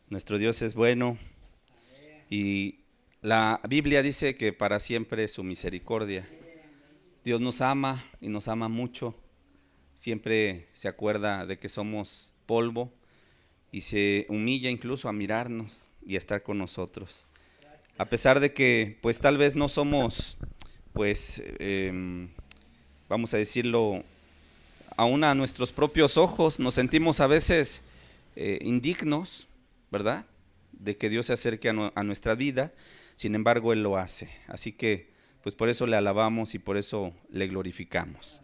Nuestro Dios es bueno y la Biblia dice que para siempre es su misericordia. Dios nos ama y nos ama mucho. Siempre se acuerda de que somos polvo y se humilla incluso a mirarnos y a estar con nosotros. A pesar de que pues tal vez no somos pues vamos a decirlo, aún a nuestros propios ojos nos sentimos a veces indignos, ¿verdad? De que Dios se acerque a nuestra vida. Sin embargo, Él lo hace. Así que, pues por eso le alabamos y por eso le glorificamos.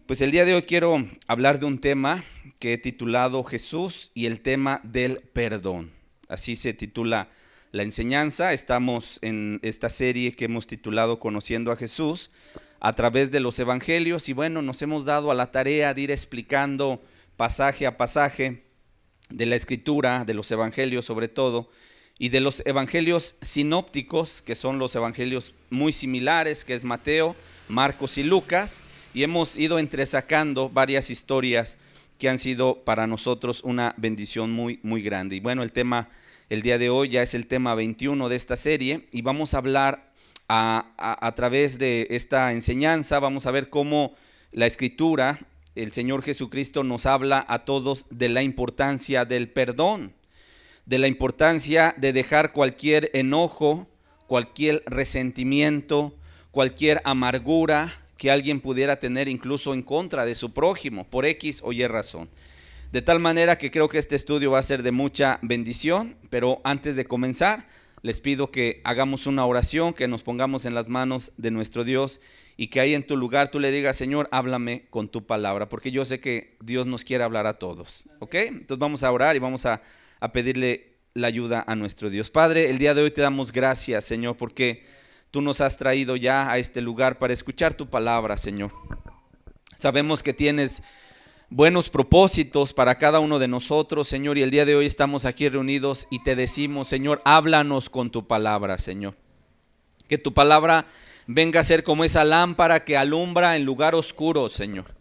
Pues el día de hoy quiero hablar de un tema que he titulado Jesús y el tema del perdón. Así se titula la enseñanza. Estamos en esta serie que hemos titulado Conociendo a Jesús a través de los evangelios. Y bueno, nos hemos dado a la tarea de ir explicando pasaje a pasaje de la escritura, de los evangelios sobre todo, y de los evangelios sinópticos, que son los evangelios muy similares, que es Mateo, Marcos y Lucas, y hemos ido entresacando varias historias que han sido para nosotros una bendición muy, muy grande. Y bueno, el tema, el día de hoy ya es el tema 21 de esta serie, y vamos a hablar a través de esta enseñanza, vamos a ver cómo la escritura, el Señor Jesucristo nos habla a todos de la importancia del perdón, de la importancia de dejar cualquier enojo, cualquier resentimiento, cualquier amargura que alguien pudiera tener incluso en contra de su prójimo, por X o Y razón. De tal manera que creo que este estudio va a ser de mucha bendición, pero antes de comenzar, les pido que hagamos una oración, que nos pongamos en las manos de nuestro Dios y que ahí en tu lugar tú le digas: Señor, háblame con tu palabra, porque yo sé que Dios nos quiere hablar a todos, ¿ok? Entonces vamos a orar y vamos a pedirle la ayuda a nuestro Dios. Padre, el día de hoy te damos gracias, Señor, porque tú nos has traído ya a este lugar para escuchar tu palabra, Señor. Sabemos que tienes buenos propósitos para cada uno de nosotros, Señor, y el día de hoy estamos aquí reunidos y te decimos: Señor, háblanos con tu palabra, Señor. Que tu palabra venga a ser como esa lámpara que alumbra en lugar oscuro, Señor.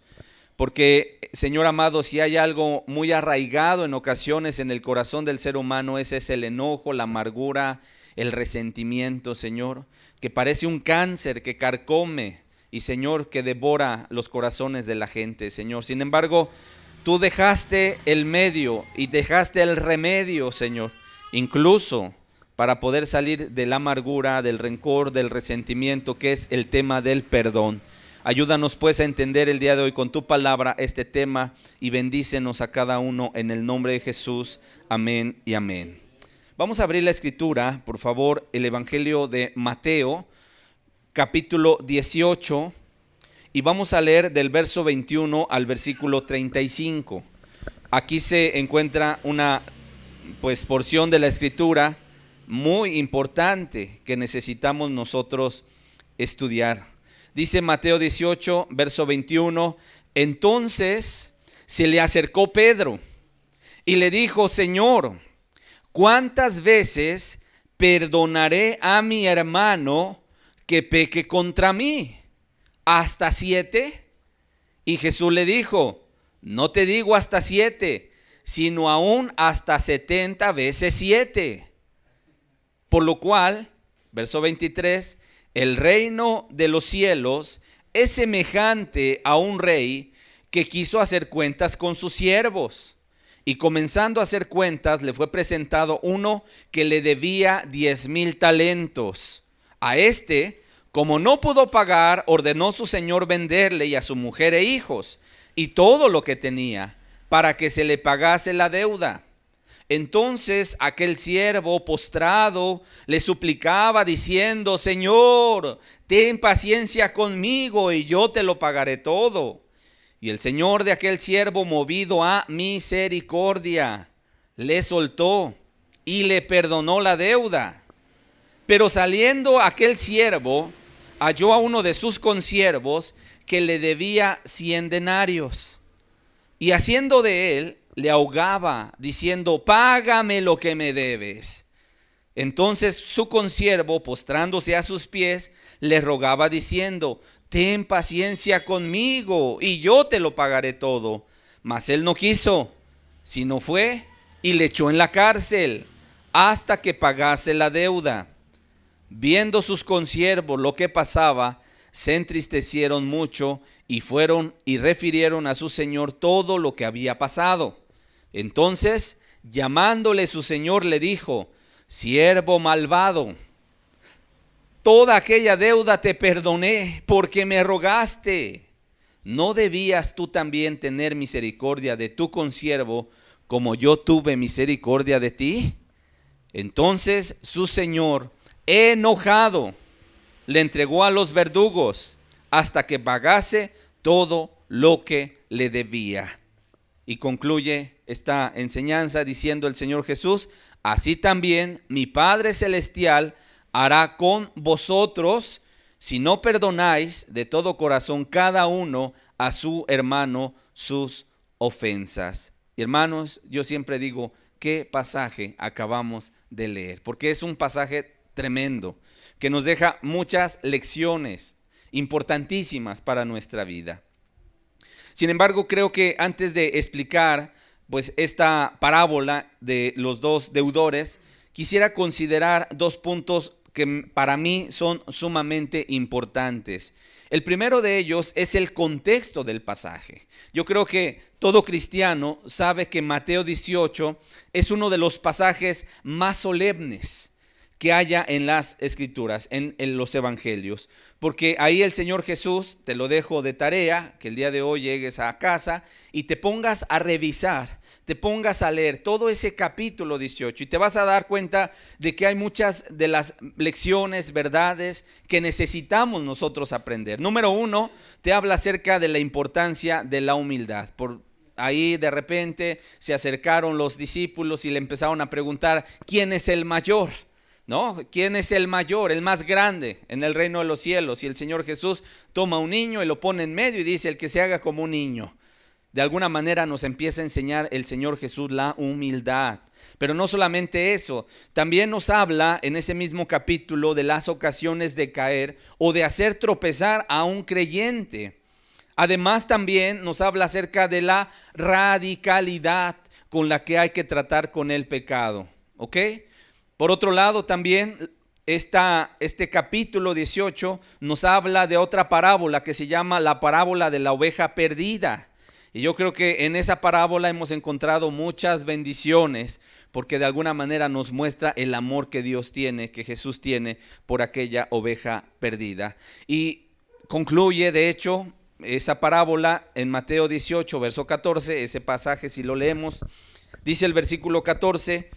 Porque, Señor amado, si hay algo muy arraigado en ocasiones en el corazón del ser humano, ese es el enojo, la amargura, el resentimiento, Señor, que parece un cáncer que carcome y, Señor, que devora los corazones de la gente, Señor. Sin embargo, tú dejaste el medio y dejaste el remedio, Señor, incluso para poder salir de la amargura, del rencor, del resentimiento, que es el tema del perdón. Ayúdanos pues a entender el día de hoy con tu palabra este tema y bendícenos a cada uno en el nombre de Jesús. Amén y amén. Vamos a abrir la escritura, por favor, el Evangelio de Mateo, capítulo 18, y vamos a leer del verso 21 al versículo 35. Aquí se encuentra una porción de la escritura muy importante que necesitamos nosotros estudiar. Dice Mateo 18, verso 21, entonces se le acercó Pedro y le dijo: Señor, ¿cuántas veces perdonaré a mi hermano que peque contra mí? ¿Hasta 7? Y Jesús le dijo: no te digo hasta 7, sino aún hasta 70 veces 7. Por lo cual, verso 23, el reino de los cielos es semejante a un rey que quiso hacer cuentas con sus siervos. Y comenzando a hacer cuentas, le fue presentado uno que le debía 10,000 talentos. A este, como no pudo pagar, ordenó su señor venderle y a su mujer e hijos y todo lo que tenía, para que se le pagase la deuda. Entonces aquel siervo postrado le suplicaba diciendo: Señor, ten paciencia conmigo y yo te lo pagaré todo. Y el señor de aquel siervo, movido a misericordia, le soltó y le perdonó la deuda. Pero saliendo aquel siervo, halló a uno de sus consiervos que le debía 100 denarios. Y haciendo de él, le ahogaba, diciendo: págame lo que me debes. Entonces su consiervo, postrándose a sus pies, le rogaba diciendo: ten paciencia conmigo y yo te lo pagaré todo. Mas él no quiso, sino fue y le echó en la cárcel hasta que pagase la deuda. Viendo sus consiervos lo que pasaba, se entristecieron mucho y fueron y refirieron a su señor todo lo que había pasado. Entonces, llamándole su señor, le dijo: siervo malvado, toda aquella deuda te perdoné porque me rogaste. ¿No debías tú también tener misericordia de tu consiervo como yo tuve misericordia de ti? Entonces su señor, enojado, le entregó a los verdugos hasta que pagase todo lo que le debía. Y concluye esta enseñanza diciendo el Señor Jesús: así también mi Padre Celestial hará con vosotros si no perdonáis de todo corazón cada uno a su hermano sus ofensas. Y hermanos, yo siempre digo, ¿qué pasaje acabamos de leer? Porque es un pasaje tremendo que nos deja muchas lecciones importantísimas para nuestra vida. Sin embargo, creo que antes de explicar pues esta parábola de los dos deudores, quisiera considerar dos puntos que para mí son sumamente importantes. El primero de ellos es el contexto del pasaje. Yo creo que todo cristiano sabe que Mateo 18 es uno de los pasajes más solemnes que haya en las escrituras, en los evangelios, porque ahí el Señor Jesús, te lo dejo de tarea, que el día de hoy llegues a casa y te pongas a revisar, te pongas a leer todo ese capítulo 18 y te vas a dar cuenta de que hay muchas de las lecciones, verdades que necesitamos nosotros aprender. Número uno, te habla acerca de la importancia de la humildad. Por ahí de repente se acercaron los discípulos y le empezaron a preguntar: ¿quién es el mayor? ¿No? ¿Quién es el mayor, el más grande en el reino de los cielos? Y el Señor Jesús toma un niño y lo pone en medio y dice: el que se haga como un niño. De alguna manera nos empieza a enseñar el Señor Jesús la humildad. Pero no solamente eso, también nos habla en ese mismo capítulo de las ocasiones de caer o de hacer tropezar a un creyente. Además también nos habla acerca de la radicalidad con la que hay que tratar con el pecado. ¿Ok? Por otro lado también este capítulo 18 nos habla de otra parábola que se llama la parábola de la oveja perdida. Y yo creo que en esa parábola hemos encontrado muchas bendiciones, porque de alguna manera nos muestra el amor que Dios tiene, que Jesús tiene por aquella oveja perdida. Y concluye, de hecho, esa parábola en Mateo 18, verso 14, ese pasaje si lo leemos, dice el versículo 14,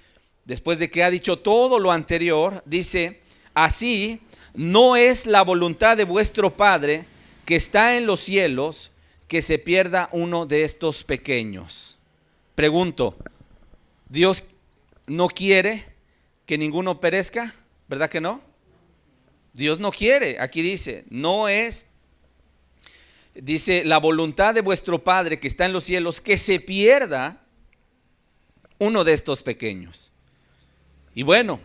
después de que ha dicho todo lo anterior, dice: así no es la voluntad de vuestro Padre que está en los cielos que se pierda uno de estos pequeños. Pregunto, ¿Dios no quiere que ninguno perezca? ¿Verdad que no? Dios no quiere. Aquí dice, no es, dice, la voluntad de vuestro Padre que está en los cielos que se pierda uno de estos pequeños. Y bueno,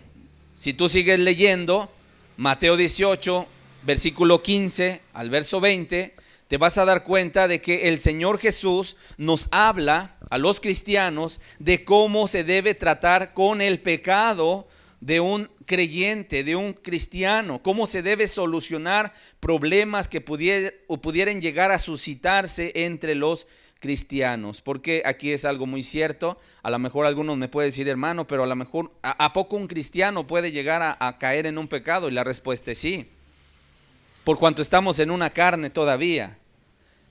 si tú sigues leyendo Mateo 18, versículo 15 al verso 20, te vas a dar cuenta de que el Señor Jesús nos habla a los cristianos de cómo se debe tratar con el pecado de un creyente, de un cristiano, cómo se debe solucionar problemas que pudieran llegar a suscitarse entre los cristianos. Porque aquí es algo muy cierto. A lo mejor algunos me pueden decir: hermano, pero a lo mejor ¿a poco un cristiano puede llegar a caer en un pecado? Y la respuesta es sí, por cuanto estamos en una carne todavía.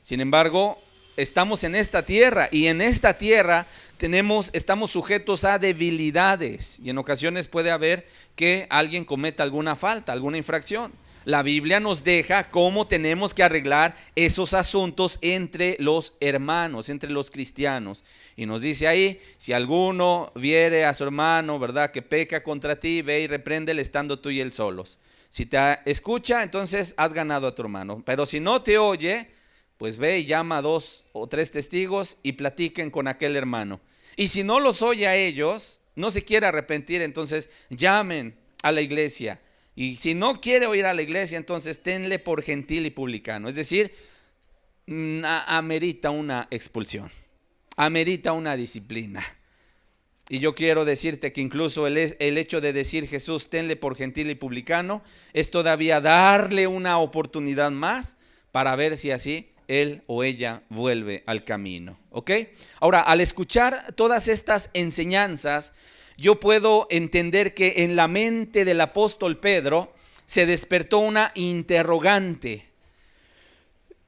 Sin embargo, estamos en esta tierra y en esta tierra estamos sujetos a debilidades, y en ocasiones puede haber que alguien cometa alguna falta, alguna infracción. La Biblia nos deja cómo tenemos que arreglar esos asuntos entre los hermanos, entre los cristianos. Y nos dice ahí: si alguno viere a su hermano, ¿verdad?, que peca contra ti, ve y repréndele estando tú y él solos. Si te escucha, entonces has ganado a tu hermano. Pero si no te oye, pues ve y llama a 2 o 3 testigos y platiquen con aquel hermano. Y si no los oye a ellos, no se quiere arrepentir, entonces llamen a la iglesia. Y si no quiere oír a la iglesia, entonces tenle por gentil y publicano. Es decir, amerita una expulsión, amerita una disciplina. Y yo quiero decirte que incluso el hecho de decir Jesús, tenle por gentil y publicano, es todavía darle una oportunidad más para ver si así él o ella vuelve al camino. ¿Ok? Ahora, al escuchar todas estas enseñanzas, yo puedo entender que en la mente del apóstol Pedro se despertó una interrogante.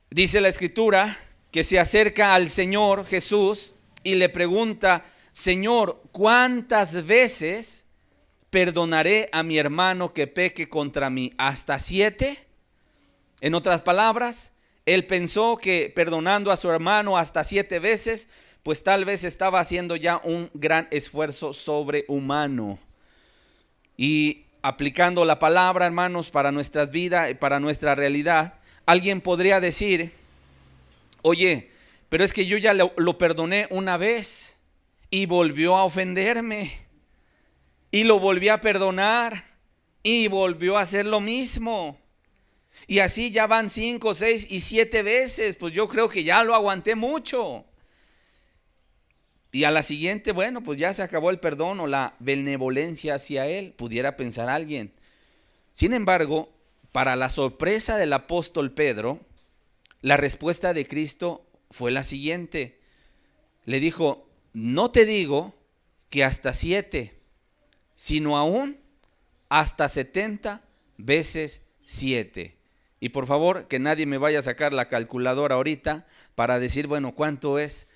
Dice la Escritura que se acerca al Señor Jesús y le pregunta: Señor, ¿cuántas veces perdonaré a mi hermano que peque contra mí? ¿Hasta 7? En otras palabras, él pensó que perdonando a su hermano hasta 7 veces, pues tal vez estaba haciendo ya un gran esfuerzo sobrehumano. Y aplicando la palabra, hermanos, para nuestras vidas y para nuestra realidad, alguien podría decir: oye, pero es que yo ya lo perdoné una vez y volvió a ofenderme, y lo volví a perdonar y volvió a hacer lo mismo, y así ya van 5, 6 y 7 veces. Pues yo creo que ya lo aguanté mucho, y a la siguiente, bueno, pues ya se acabó el perdón o la benevolencia hacia él, pudiera pensar alguien. Sin embargo, para la sorpresa del apóstol Pedro, la respuesta de Cristo fue la siguiente. Le dijo: no te digo que hasta 7, sino aún hasta 70 veces 7. Y por favor, que nadie me vaya a sacar la calculadora ahorita para decir, bueno, ¿cuánto es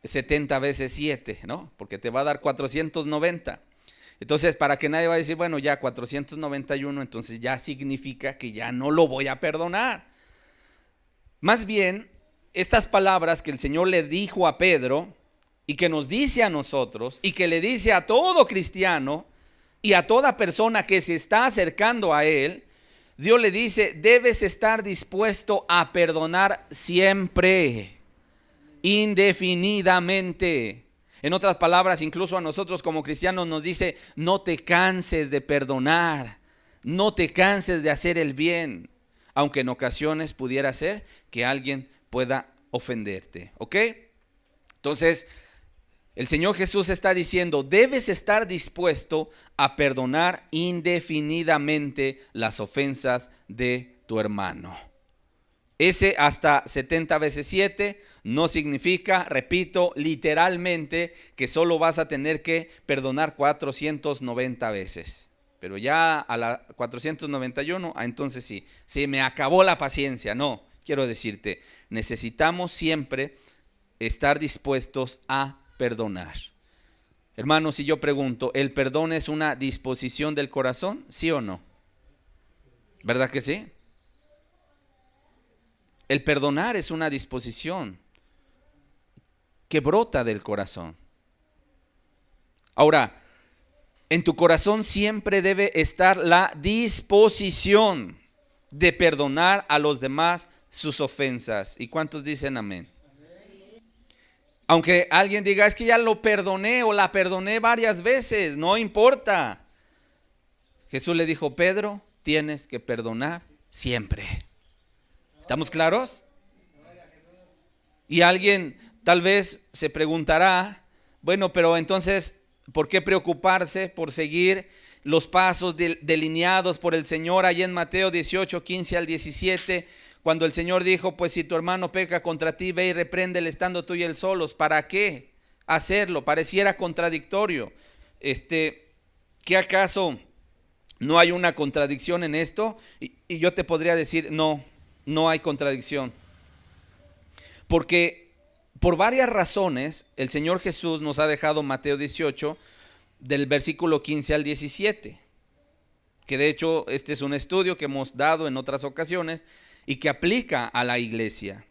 70 veces 7? ¿No? Porque te va a dar 490. Entonces, para que nadie vaya a decir, bueno, ya 491, entonces ya significa que ya no lo voy a perdonar. Más bien, estas palabras que el Señor le dijo a Pedro y que nos dice a nosotros y que le dice a todo cristiano y a toda persona que se está acercando a él, Dios le dice: debes estar dispuesto a perdonar siempre, indefinidamente. En otras palabras, incluso a nosotros como cristianos nos dice: no te canses de perdonar, no te canses de hacer el bien, aunque en ocasiones pudiera ser que alguien pueda ofenderte. ¿Ok? Entonces, el Señor Jesús está diciendo: debes estar dispuesto a perdonar indefinidamente las ofensas de tu hermano. Ese hasta 70 veces 7 no significa, repito, literalmente que solo vas a tener que perdonar 490 veces. Pero ya a la 491, entonces sí, se me acabó la paciencia. No, quiero decirte, necesitamos siempre estar dispuestos a perdonar. Hermanos, si yo pregunto, ¿el perdón es una disposición del corazón? ¿Sí o no? ¿Verdad que sí? El perdonar es una disposición que brota del corazón. Ahora, en tu corazón siempre debe estar la disposición de perdonar a los demás sus ofensas. ¿Y cuántos dicen amén? Aunque alguien diga: es que ya lo perdoné o la perdoné varias veces, no importa. Jesús le dijo: Pedro, tienes que perdonar siempre. ¿Estamos claros? Y alguien tal vez se preguntará: bueno, pero entonces, ¿por qué preocuparse por seguir los pasos delineados por el Señor ahí en Mateo 18, 15 al 17? Cuando el Señor dijo: pues si tu hermano peca contra ti, ve y repréndele estando tú y él solos. ¿Para qué hacerlo? Pareciera contradictorio. ¿Qué acaso no hay una contradicción en esto? Y yo te podría decir: no hay contradicción. Porque por varias razones el Señor Jesús nos ha dejado Mateo 18 del versículo 15 al 17. Que de hecho este es un estudio que hemos dado en otras ocasiones y que aplica a la iglesia.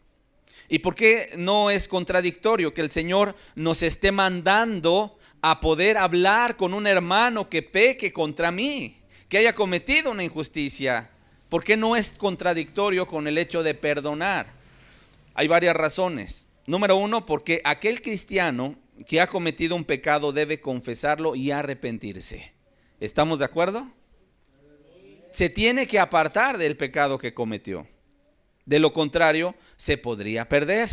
¿Y por qué no es contradictorio que el Señor nos esté mandando a poder hablar con un hermano que peque contra mí, que haya cometido una injusticia? ¿Por qué no es contradictorio con el hecho de perdonar? Hay varias razones. Número 1, porque aquel cristiano que ha cometido un pecado debe confesarlo y arrepentirse. ¿Estamos de acuerdo? Se tiene que apartar del pecado que cometió. De lo contrario, se podría perder.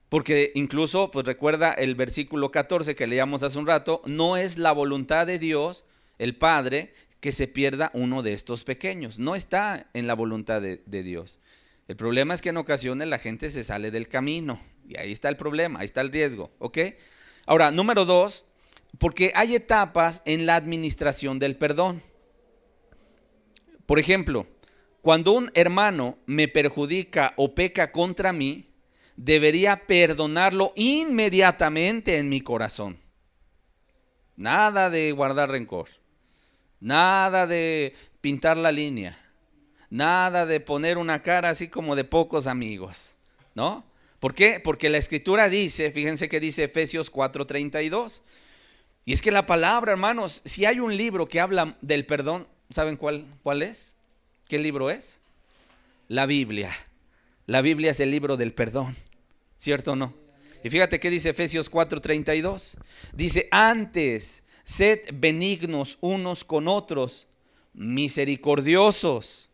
Porque incluso, pues recuerda el versículo 14 que leíamos hace un rato, no es la voluntad de Dios, el Padre, que se pierda uno de estos pequeños. No está en la voluntad de Dios. El problema es que en ocasiones la gente se sale del camino. Y ahí está el problema, ahí está el riesgo, ¿ok? Ahora, número 2, porque hay etapas en la administración del perdón. Por ejemplo, cuando un hermano me perjudica o peca contra mí, debería perdonarlo inmediatamente en mi corazón. Nada de guardar rencor, nada de pintar la línea, nada de poner una cara así como de pocos amigos, ¿no? ¿Por qué? Porque la escritura dice, fíjense que dice Efesios 4:32. Y es que la palabra, hermanos, si hay un libro que habla del perdón, ¿saben cuál es? ¿Qué libro es? La Biblia. La Biblia es el libro del perdón, ¿cierto o no? Y fíjate que dice Efesios 4:32. Dice, antes, sed benignos unos con otros, misericordiosos,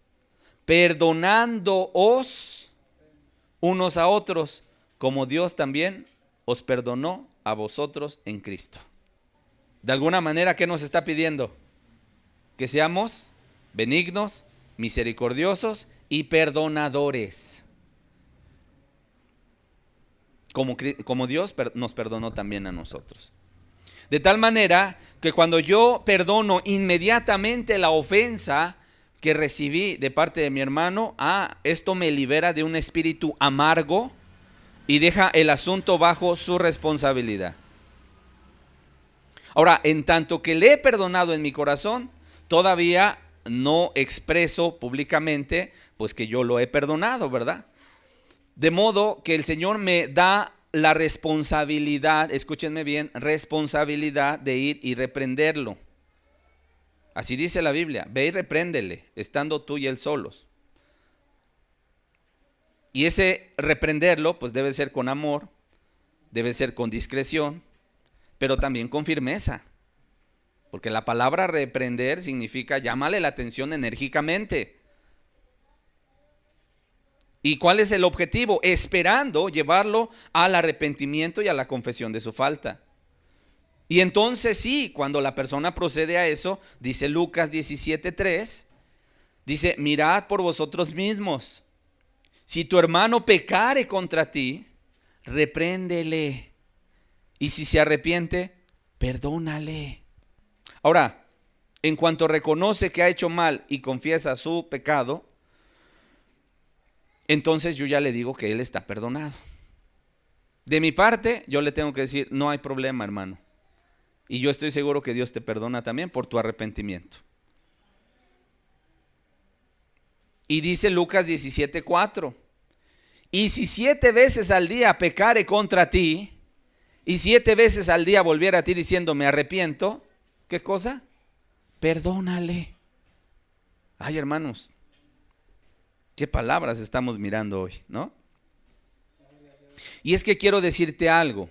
perdonándoos unos a otros, como Dios también os perdonó a vosotros en Cristo. De alguna manera, ¿qué nos está pidiendo? Que seamos benignos, misericordiosos y perdonadores. Como Dios nos perdonó también a nosotros. De tal manera que cuando yo perdono inmediatamente la ofensa que recibí de parte de mi hermano, esto me libera de un espíritu amargo y deja el asunto bajo su responsabilidad. Ahora, en tanto que le he perdonado en mi corazón, todavía no expreso públicamente pues que yo lo he perdonado, ¿verdad? De modo que el Señor me da la responsabilidad, escúchenme bien, responsabilidad de ir y reprenderlo. Así dice la Biblia, ve y repréndele, estando tú y él solos. Y ese reprenderlo pues debe ser con amor, debe ser con discreción, pero también con firmeza. Porque la palabra reprender significa llamarle la atención enérgicamente. ¿Y cuál es el objetivo? Esperando llevarlo al arrepentimiento y a la confesión de su falta. Y entonces sí, cuando la persona procede a eso, dice Lucas 17:3, dice, mirad por vosotros mismos. Si tu hermano pecare contra ti, repréndele. Y si se arrepiente, perdónale. Ahora, en cuanto reconoce que ha hecho mal y confiesa su pecado, entonces yo ya le digo que él está perdonado. De mi parte, yo le tengo que decir, no hay problema, hermano. Y yo estoy seguro que Dios te perdona también por tu arrepentimiento. Y dice Lucas 17:4, y si 7 veces al día pecare contra ti, y 7 veces al día volviera a ti diciendo me arrepiento, ¿qué cosa? Perdónale. Ay, hermanos, qué palabras estamos mirando hoy, ¿no? Y es que quiero decirte algo,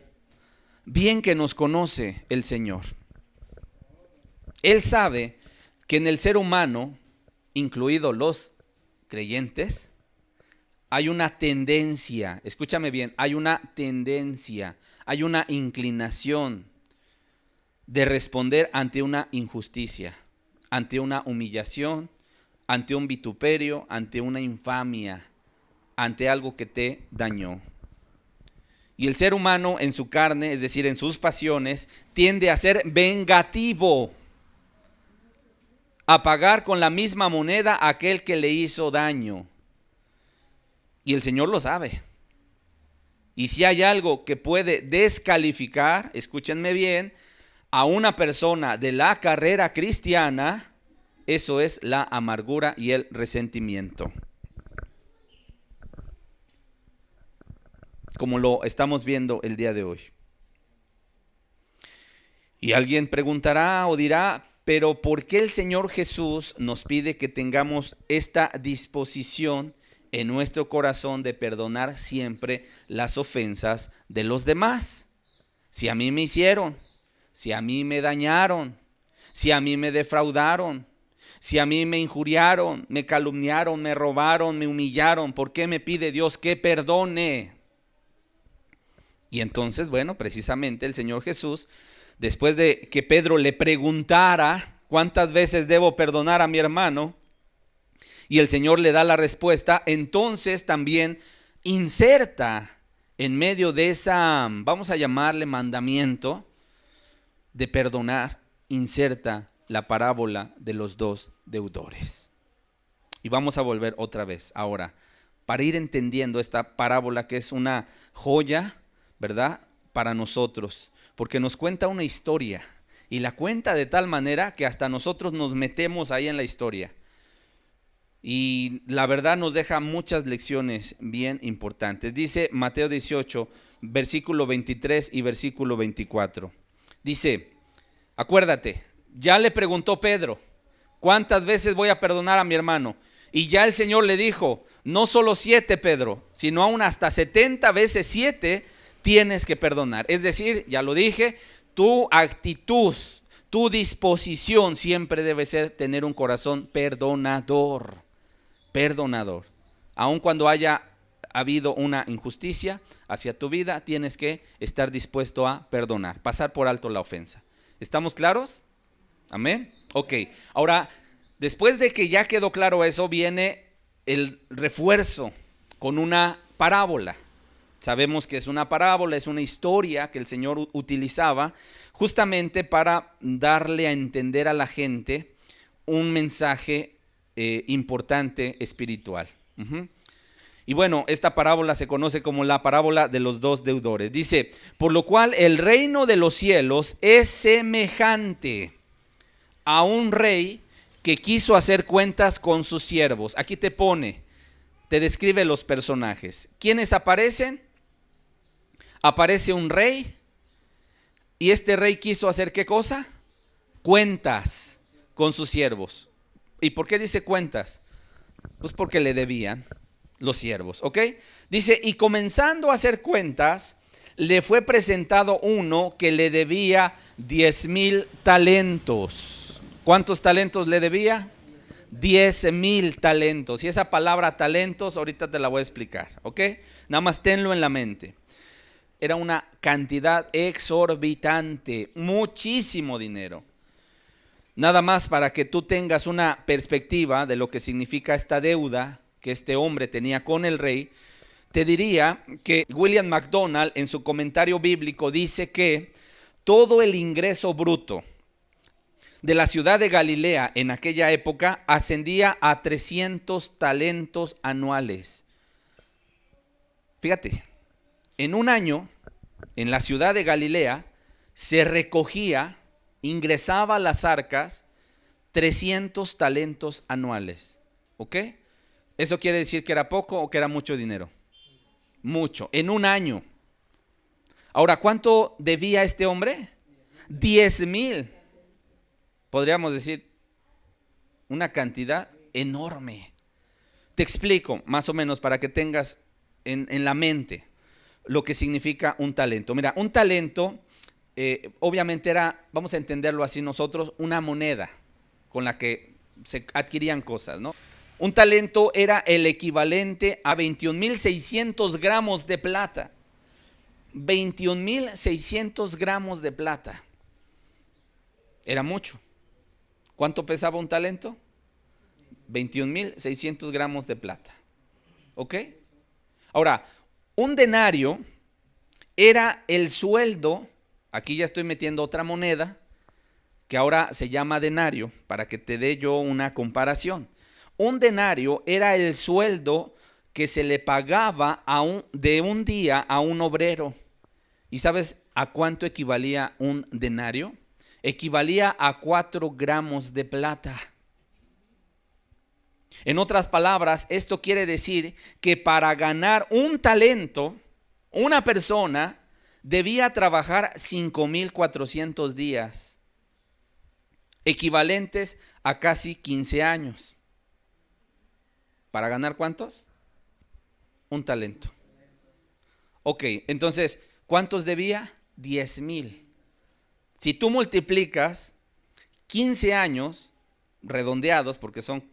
bien que nos conoce el Señor. Él sabe que en el ser humano, incluidos los creyentes, hay una tendencia, escúchame bien, hay una tendencia, hay una inclinación de responder ante una injusticia, ante una humillación, ante un vituperio, ante una infamia, ante algo que te dañó. Y el ser humano en su carne, es decir, en sus pasiones, tiende a ser vengativo, a pagar con la misma moneda a aquel que le hizo daño. Y el Señor lo sabe. Y si hay algo que puede descalificar, escúchenme bien, a una persona de la carrera cristiana, eso es la amargura y el resentimiento. Como lo estamos viendo el día de hoy. Y alguien preguntará o dirá, pero ¿por qué el Señor Jesús nos pide que tengamos esta disposición en nuestro corazón de perdonar siempre las ofensas de los demás? Si a mí me hicieron, si a mí me dañaron, si a mí me defraudaron, si a mí me injuriaron, me calumniaron, me robaron, me humillaron, ¿por qué me pide Dios que perdone? Y entonces, bueno, precisamente el Señor Jesús, después de que Pedro le preguntara cuántas veces debo perdonar a mi hermano, y el Señor le da la respuesta, entonces también inserta en medio de esa, vamos a llamarle mandamiento de perdonar, inserta la parábola de los dos deudores. Y vamos a volver otra vez ahora, para ir entendiendo esta parábola que es una joya, ¿verdad? Para nosotros, porque nos cuenta una historia y la cuenta de tal manera que hasta nosotros nos metemos ahí en la historia. Y la verdad nos deja muchas lecciones bien importantes. Dice Mateo 18, versículo 23 y versículo 24. Dice, acuérdate, ya le preguntó Pedro, ¿cuántas veces voy a perdonar a mi hermano? Y ya el Señor le dijo, no solo 7, Pedro, sino aún hasta 70 veces 7 tienes que perdonar. Es decir, ya lo dije, tu actitud, tu disposición siempre debe ser tener un corazón perdonador. Perdonador. Aun cuando haya habido una injusticia hacia tu vida, tienes que estar dispuesto a perdonar, pasar por alto la ofensa. ¿Estamos claros? Amén. Ok, ahora, después de que ya quedó claro eso, viene el refuerzo con una parábola. Sabemos que es una parábola, es una historia que el Señor utilizaba justamente para darle a entender a la gente un mensaje importante espiritual. Y bueno, esta parábola se conoce como la parábola de los dos deudores. Dice, por lo cual el reino de los cielos es semejante a un rey que quiso hacer cuentas con sus siervos. Aquí te describe los personajes. ¿Quiénes aparecen? Aparece un rey y este rey quiso hacer ¿qué cosa? Cuentas con sus siervos. ¿Y por qué dice cuentas? Pues porque le debían los siervos, ¿ok? Dice, y comenzando a hacer cuentas, le fue presentado uno que le debía 10,000 talentos. ¿Cuántos talentos le debía? 10,000 talentos. Y esa palabra talentos ahorita te la voy a explicar, ¿ok? Nada más tenlo en la mente. Era una cantidad exorbitante, muchísimo dinero. Nada más para que tú tengas una perspectiva de lo que significa esta deuda que este hombre tenía con el rey, te diría que William MacDonald en su comentario bíblico dice que todo el ingreso bruto de la ciudad de Galilea en aquella época ascendía a 300 talentos anuales. Fíjate, en un año en la ciudad de Galilea se recogía, ingresaba a las arcas 300 talentos anuales. ¿Ok? ¿Eso quiere decir que era poco o que era mucho dinero? Mucho, en un año. Ahora, ¿cuánto debía este hombre? 10,000. Podríamos decir una cantidad enorme. Te explico más o menos para que tengas en la mente lo que significa un talento. Mira, un talento obviamente era, vamos a entenderlo así nosotros, una moneda con la que se adquirían cosas, ¿no? Un talento era el equivalente a 21,600 gramos de plata. 21,600 gramos de plata. Era mucho. ¿Cuánto pesaba un talento? 21,600 gramos de plata. ¿Ok? Ahora, un denario era el sueldo, aquí ya estoy metiendo otra moneda, que ahora se llama denario, para que te dé yo una comparación. Un denario era el sueldo que se le pagaba de un día a un obrero. ¿Y sabes a cuánto equivalía un denario? Equivalía a 4 gramos de plata. En otras palabras, esto quiere decir que para ganar un talento, una persona debía trabajar 5,400 días, equivalentes a casi 15 años. ¿Para ganar cuántos? Un talento. Ok, entonces, ¿cuántos debía? 10,000. Si tú multiplicas 15 años redondeados, porque son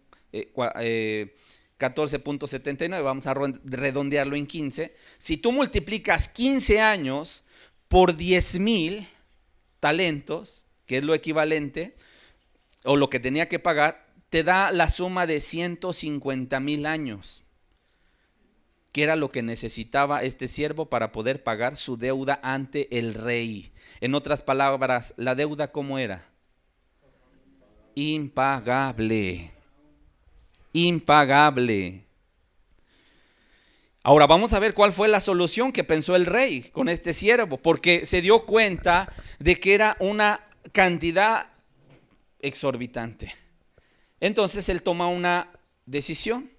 14.79, vamos a redondearlo en 15. Si tú multiplicas 15 años por 10,000 talentos, que es lo equivalente, o lo que tenía que pagar, te da la suma de 150,000 años, que era lo que necesitaba este siervo para poder pagar su deuda ante el rey. En otras palabras, la deuda, ¿cómo era? Impagable. Impagable. Ahora vamos a ver cuál fue la solución que pensó el rey con este siervo, porque se dio cuenta de que era una cantidad exorbitante. Entonces él toma una decisión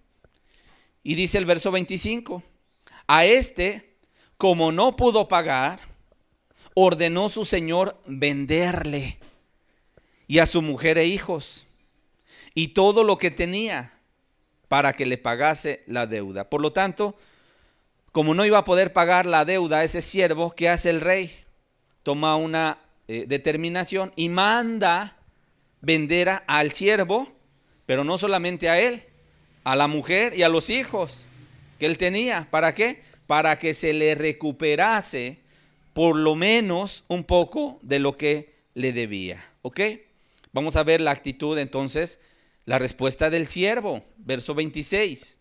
y dice el verso 25: a este, como no pudo pagar, ordenó su señor venderle, y a su mujer e hijos, y todo lo que tenía, para que le pagase la deuda. Por lo tanto, como no iba a poder pagar la deuda a ese siervo, ¿qué hace el rey? Toma una determinación y manda vender al siervo, pero no solamente a él, a la mujer y a los hijos que él tenía. ¿Para qué? Para que se le recuperase por lo menos un poco de lo que le debía. ¿Ok? Vamos a ver la actitud entonces, la respuesta del siervo, verso 26.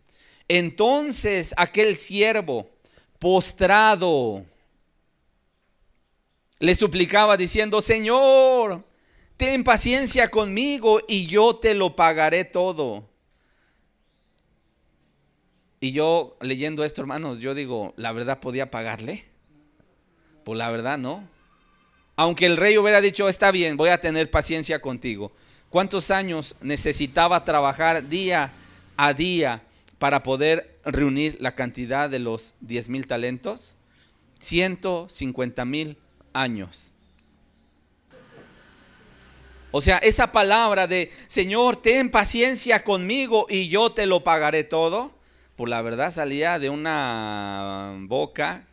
Entonces aquel siervo, postrado, le suplicaba diciendo: Señor, ten paciencia conmigo y yo te lo pagaré todo. Y yo leyendo esto, hermanos, yo digo, ¿la verdad podía pagarle? Pues la verdad no. Aunque el rey hubiera dicho: está bien, voy a tener paciencia contigo. ¿Cuántos años necesitaba trabajar día a día para poder reunir la cantidad de los 10,000 talentos? 150,000 años. O sea, esa palabra de Señor, ten paciencia conmigo y yo te lo pagaré todo, pues la verdad salía de una boca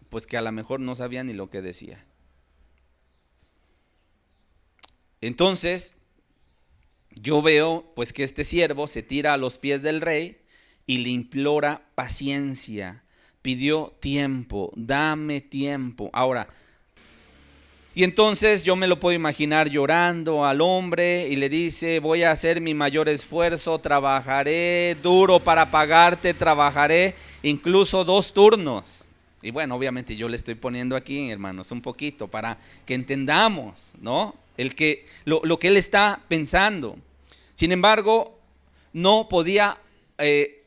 pues que a lo mejor no sabía ni lo que decía. Entonces yo veo pues que este siervo se tira a los pies del rey y le implora paciencia, pidió tiempo, dame tiempo. Ahora, y entonces yo me lo puedo imaginar llorando al hombre y le dice: voy a hacer mi mayor esfuerzo, trabajaré duro para pagarte, trabajaré incluso 2 turnos. Y bueno, obviamente yo le estoy poniendo aquí, hermanos, un poquito para que entendamos, ¿no? Lo que él está pensando. Sin embargo, no podía,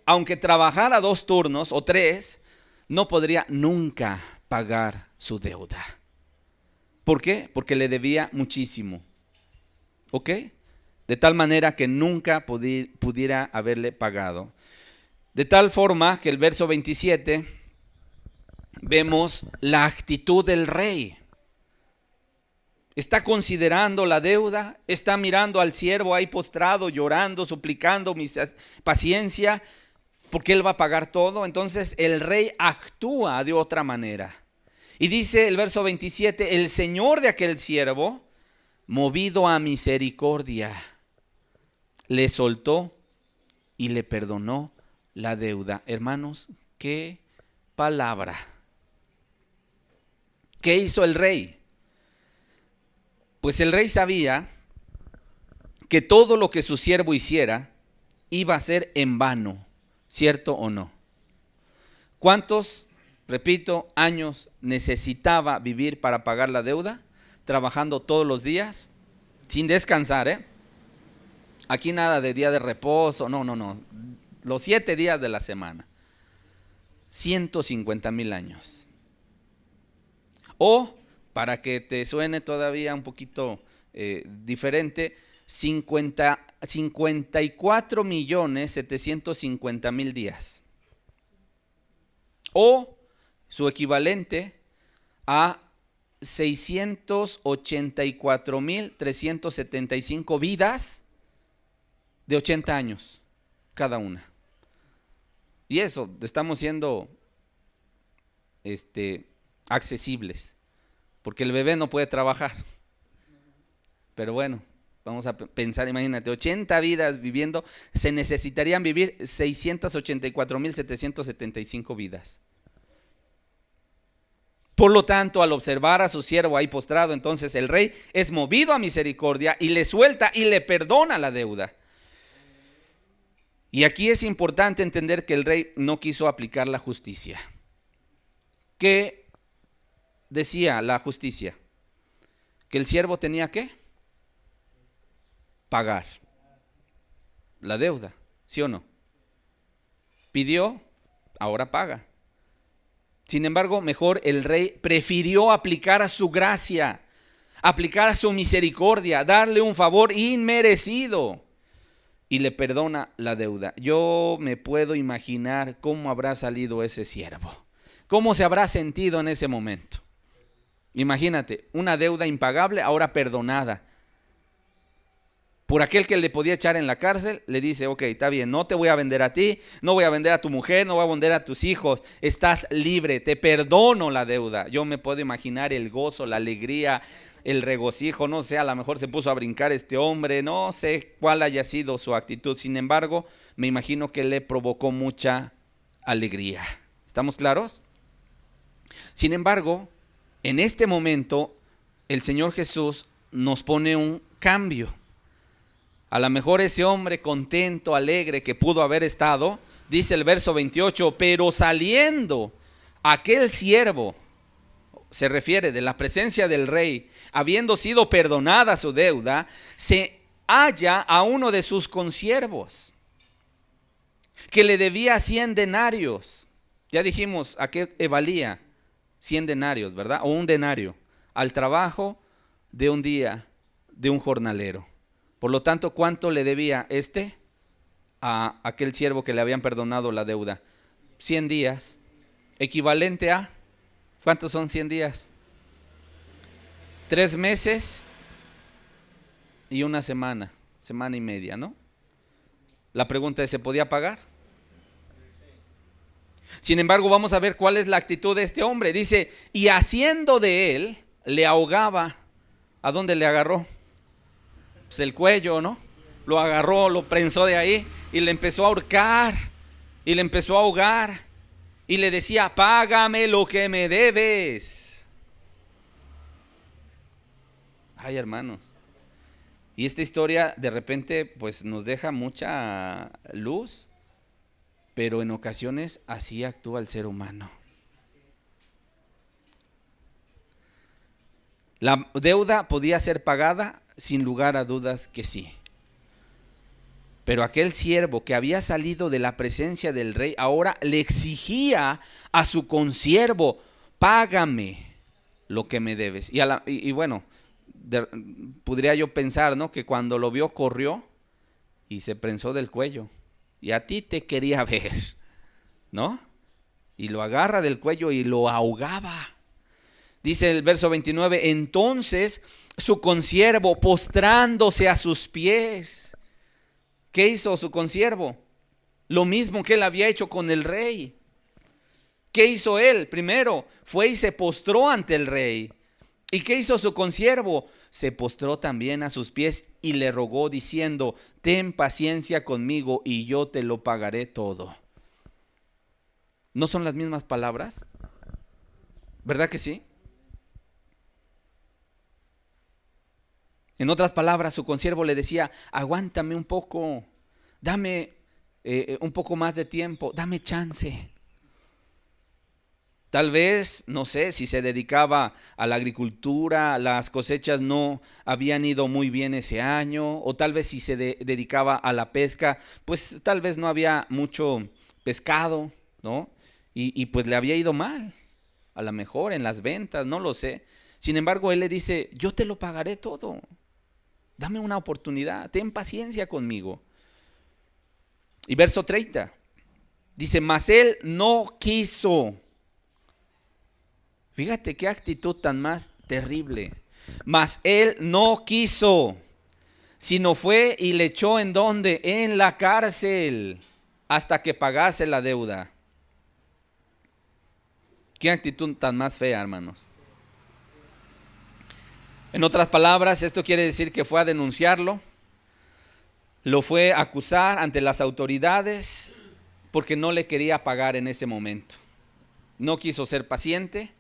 aunque trabajara 2 turnos o 3, no podría nunca pagar su deuda. ¿Por qué? Porque le debía muchísimo. ¿Ok? De tal manera que nunca pudiera haberle pagado. De tal forma que el verso 27 vemos la actitud del rey. Está considerando la deuda, está mirando al siervo ahí postrado, llorando, suplicando paciencia, porque él va a pagar todo. Entonces el rey actúa de otra manera. Y dice el verso 27, el señor de aquel siervo, movido a misericordia, le soltó y le perdonó la deuda. Hermanos, qué palabra. ¿Qué hizo el rey? Pues el rey sabía que todo lo que su siervo hiciera iba a ser en vano, ¿cierto o no? ¿Cuántos, repito, años necesitaba vivir para pagar la deuda? Trabajando todos los días, sin descansar, ¿eh? Aquí nada de día de reposo, no. Los 7 días de la semana. 150,000 años. O, para que te suene todavía un poquito diferente, 54,750,000 días. O su equivalente a 684,375 vidas de 80 años cada una. Y eso, estamos siendo accesibles, porque el bebé no puede trabajar. Pero bueno, Vamos a pensar, imagínate, 80 vidas viviendo, se necesitarían vivir 684,775 vidas. Por lo tanto, al observar a su siervo ahí postrado, entonces el rey es movido a misericordia y le suelta y le perdona la deuda. Y aquí es importante entender que el rey no quiso aplicar la justicia. ¿Qué decía la justicia? Que el siervo tenía que pagar la deuda, ¿sí o no? Pidió, ahora paga. Sin embargo, mejor el rey prefirió aplicar a su gracia, aplicar a su misericordia, darle un favor inmerecido y le perdona la deuda. Yo me puedo imaginar cómo habrá salido ese siervo, cómo se habrá sentido en ese momento. Imagínate, una deuda impagable ahora perdonada. Por aquel que le podía echar en la cárcel, le dice, ok, está bien, no te voy a vender a ti, no voy a vender a tu mujer, no voy a vender a tus hijos, estás libre, te perdono la deuda. Yo me puedo imaginar el gozo, la alegría, el regocijo, no sé, a lo mejor se puso a brincar este hombre, no sé cuál haya sido su actitud. Sin embargo, me imagino que le provocó mucha alegría. ¿Estamos claros? Sin embargo, en este momento, el Señor Jesús nos pone un cambio. A lo mejor ese hombre contento, alegre que pudo haber estado, dice el verso 28, pero saliendo aquel siervo, se refiere de la presencia del rey, habiendo sido perdonada su deuda, se halla a uno de sus consiervos, que le debía 100 denarios. Ya dijimos a qué valía 100 denarios, ¿verdad? O un denario, al trabajo de un día de un jornalero. Por lo tanto, ¿cuánto le debía a aquel siervo que le habían perdonado la deuda? 100 días, equivalente a, ¿cuántos son 100 días? 3 meses y una semana, semana y media, ¿no? La pregunta es, ¿se podía pagar? Sin embargo, vamos a ver cuál es la actitud de este hombre. Dice, y haciendo de él, le ahogaba. ¿A dónde le agarró? Pues el cuello, ¿no? Lo agarró, lo prensó de ahí y le empezó a ahorcar y le empezó a ahogar y le decía, págame lo que me debes. Ay, hermanos. Y esta historia de repente pues nos deja mucha luz, pero en ocasiones así actúa el ser humano. La deuda podía ser pagada, sin lugar a dudas que sí. Pero aquel siervo que había salido de la presencia del rey ahora le exigía a su consiervo, págame lo que me debes. Y bueno, podría yo pensar, ¿no?, que cuando lo vio corrió y se prensó del cuello. Y a ti te quería ver, ¿no? Y lo agarra del cuello y lo ahogaba. Dice el verso 29, entonces su consiervo postrándose a sus pies. ¿Qué hizo su consiervo? Lo mismo que él había hecho con el rey. ¿Qué hizo él? Primero fue y se postró ante el rey. ¿Y qué hizo su consiervo? Se postró también a sus pies y le rogó diciendo, ten paciencia conmigo y yo te lo pagaré todo. ¿No son las mismas palabras? ¿Verdad que sí? En otras palabras, su consiervo le decía, aguántame un poco, dame un poco más de tiempo, dame chance. Tal vez, no sé, si se dedicaba a la agricultura, las cosechas no habían ido muy bien ese año, o tal vez si se dedicaba a la pesca, pues tal vez no había mucho pescado, ¿no? Y pues le había ido mal, a lo mejor en las ventas, no lo sé. Sin embargo, él le dice, yo te lo pagaré todo. Dame una oportunidad, ten paciencia conmigo. Y verso 30, dice, mas él no quiso. Fíjate qué actitud tan más terrible. Mas él no quiso, sino fue y le echó ¿en dónde? En la cárcel, hasta que pagase la deuda. Qué actitud tan más fea, hermanos. En otras palabras, esto quiere decir que fue a denunciarlo, lo fue a acusar ante las autoridades porque no le quería pagar en ese momento. No quiso ser paciente,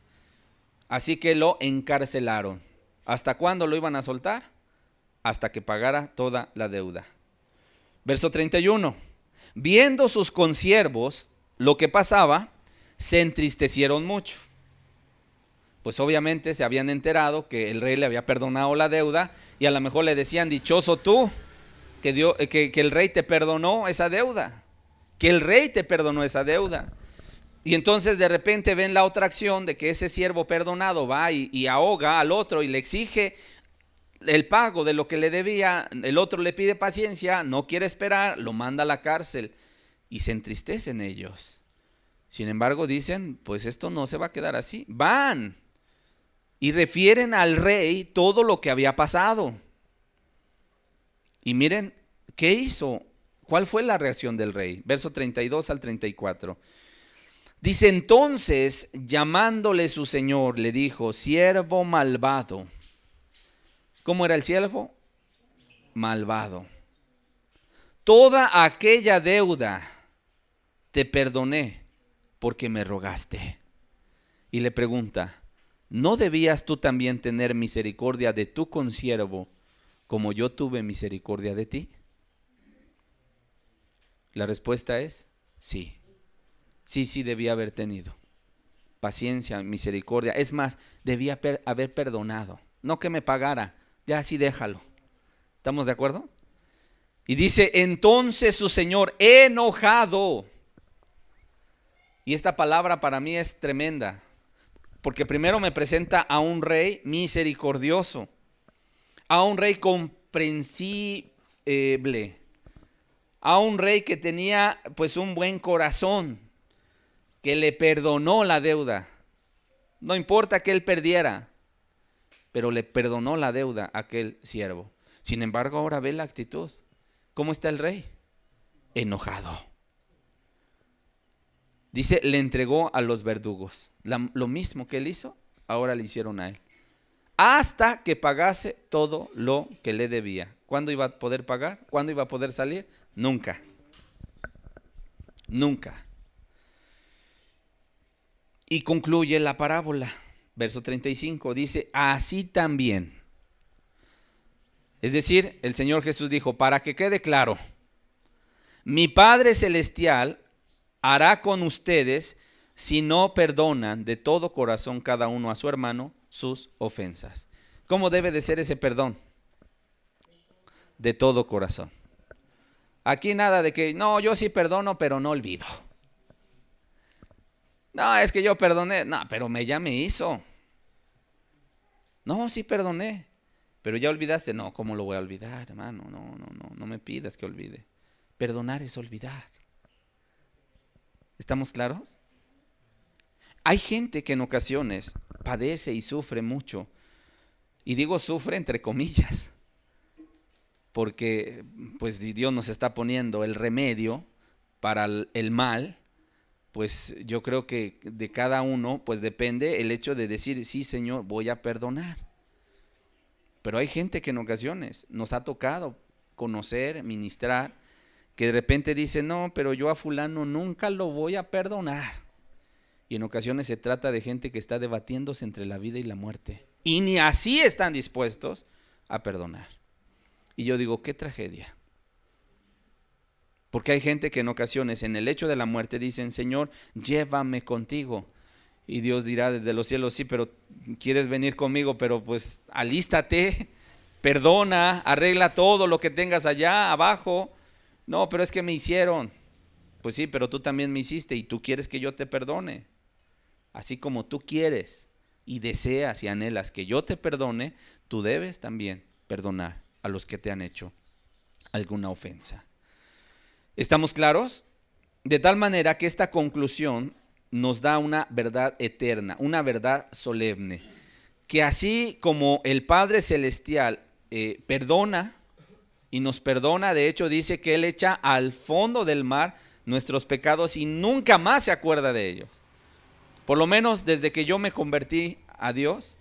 así que lo encarcelaron. ¿Hasta cuándo lo iban a soltar? Hasta que pagara toda la deuda. Verso 31. Viendo sus consiervos lo que pasaba, se entristecieron mucho. Pues obviamente se habían enterado que el rey le había perdonado la deuda y a lo mejor le decían: dichoso tú, que el rey te perdonó esa deuda, que el rey te perdonó esa deuda. Y entonces de repente ven la otra acción de que ese siervo perdonado va y ahoga al otro y le exige el pago de lo que le debía. El otro le pide paciencia, no quiere esperar, lo manda a la cárcel y se entristecen ellos. Sin embargo dicen: pues esto no se va a quedar así. Van y refieren al rey todo lo que había pasado. Y miren qué hizo, cuál fue la reacción del rey. Verso 32 al 34. Dice: entonces, llamándole su señor, le dijo: siervo malvado. ¿Cómo era el siervo? Malvado. Toda aquella deuda te perdoné porque me rogaste. Y le pregunta: ¿no debías tú también tener misericordia de tu consiervo como yo tuve misericordia de ti? La respuesta es sí. Sí debía haber tenido paciencia, misericordia. Es más, debía haber perdonado. No que me pagara, ya así déjalo. ¿Estamos de acuerdo? Y dice: entonces su señor, enojado. Y esta palabra para mí es tremenda, porque primero me presenta a un rey misericordioso, a un rey comprensible, a un rey que tenía pues un buen corazón, que le perdonó la deuda. No importa que él perdiera, pero le perdonó la deuda a aquel siervo. Sin embargo, ahora ve la actitud. ¿Cómo está el rey? Enojado. Dice: le entregó a los verdugos. Lo mismo que él hizo, ahora le hicieron a él. Hasta que pagase todo lo que le debía. ¿Cuándo iba a poder pagar? ¿Cuándo iba a poder salir? Nunca. Nunca. Y concluye la parábola. Verso 35 dice: así también. Es decir, el Señor Jesús dijo: para que quede claro, mi Padre Celestial hará con ustedes si no perdonan de todo corazón cada uno a su hermano sus ofensas. ¿Cómo debe de ser ese perdón? De todo corazón. Aquí nada de que no, yo sí perdono, pero no olvido. No, es que yo perdoné. No, pero ya me hizo. No, sí perdoné, pero ya olvidaste. No, ¿cómo lo voy a olvidar, hermano? No me pidas que olvide. Perdonar es olvidar. ¿Estamos claros? Hay gente que en ocasiones padece y sufre mucho. Y digo sufre entre comillas, porque pues Dios nos está poniendo el remedio para el mal. Pues yo creo que de cada uno pues depende el hecho de decir: sí, Señor, voy a perdonar. Pero hay gente que en ocasiones nos ha tocado conocer, ministrar, que de repente dice: no, pero yo a fulano nunca lo voy a perdonar. Y en ocasiones se trata de gente que está debatiéndose entre la vida y la muerte, y ni así están dispuestos a perdonar. Y yo digo: qué tragedia. Porque hay gente que en ocasiones en el hecho de la muerte dicen: Señor, llévame contigo. Y Dios dirá desde los cielos: sí, pero quieres venir conmigo, pero pues alístate, perdona, arregla todo lo que tengas allá abajo. No, pero es que me hicieron. Pues sí, pero tú también me hiciste y tú quieres que yo te perdone. Así como tú quieres y deseas y anhelas que yo te perdone, tú debes también perdonar a los que te han hecho alguna ofensa. ¿Estamos claros? De tal manera que esta conclusión nos da una verdad eterna, una verdad solemne, que así como el Padre Celestial perdona y nos perdona, de hecho dice que Él echa al fondo del mar nuestros pecados y nunca más se acuerda de ellos. Por lo menos desde que yo me convertí a Dios,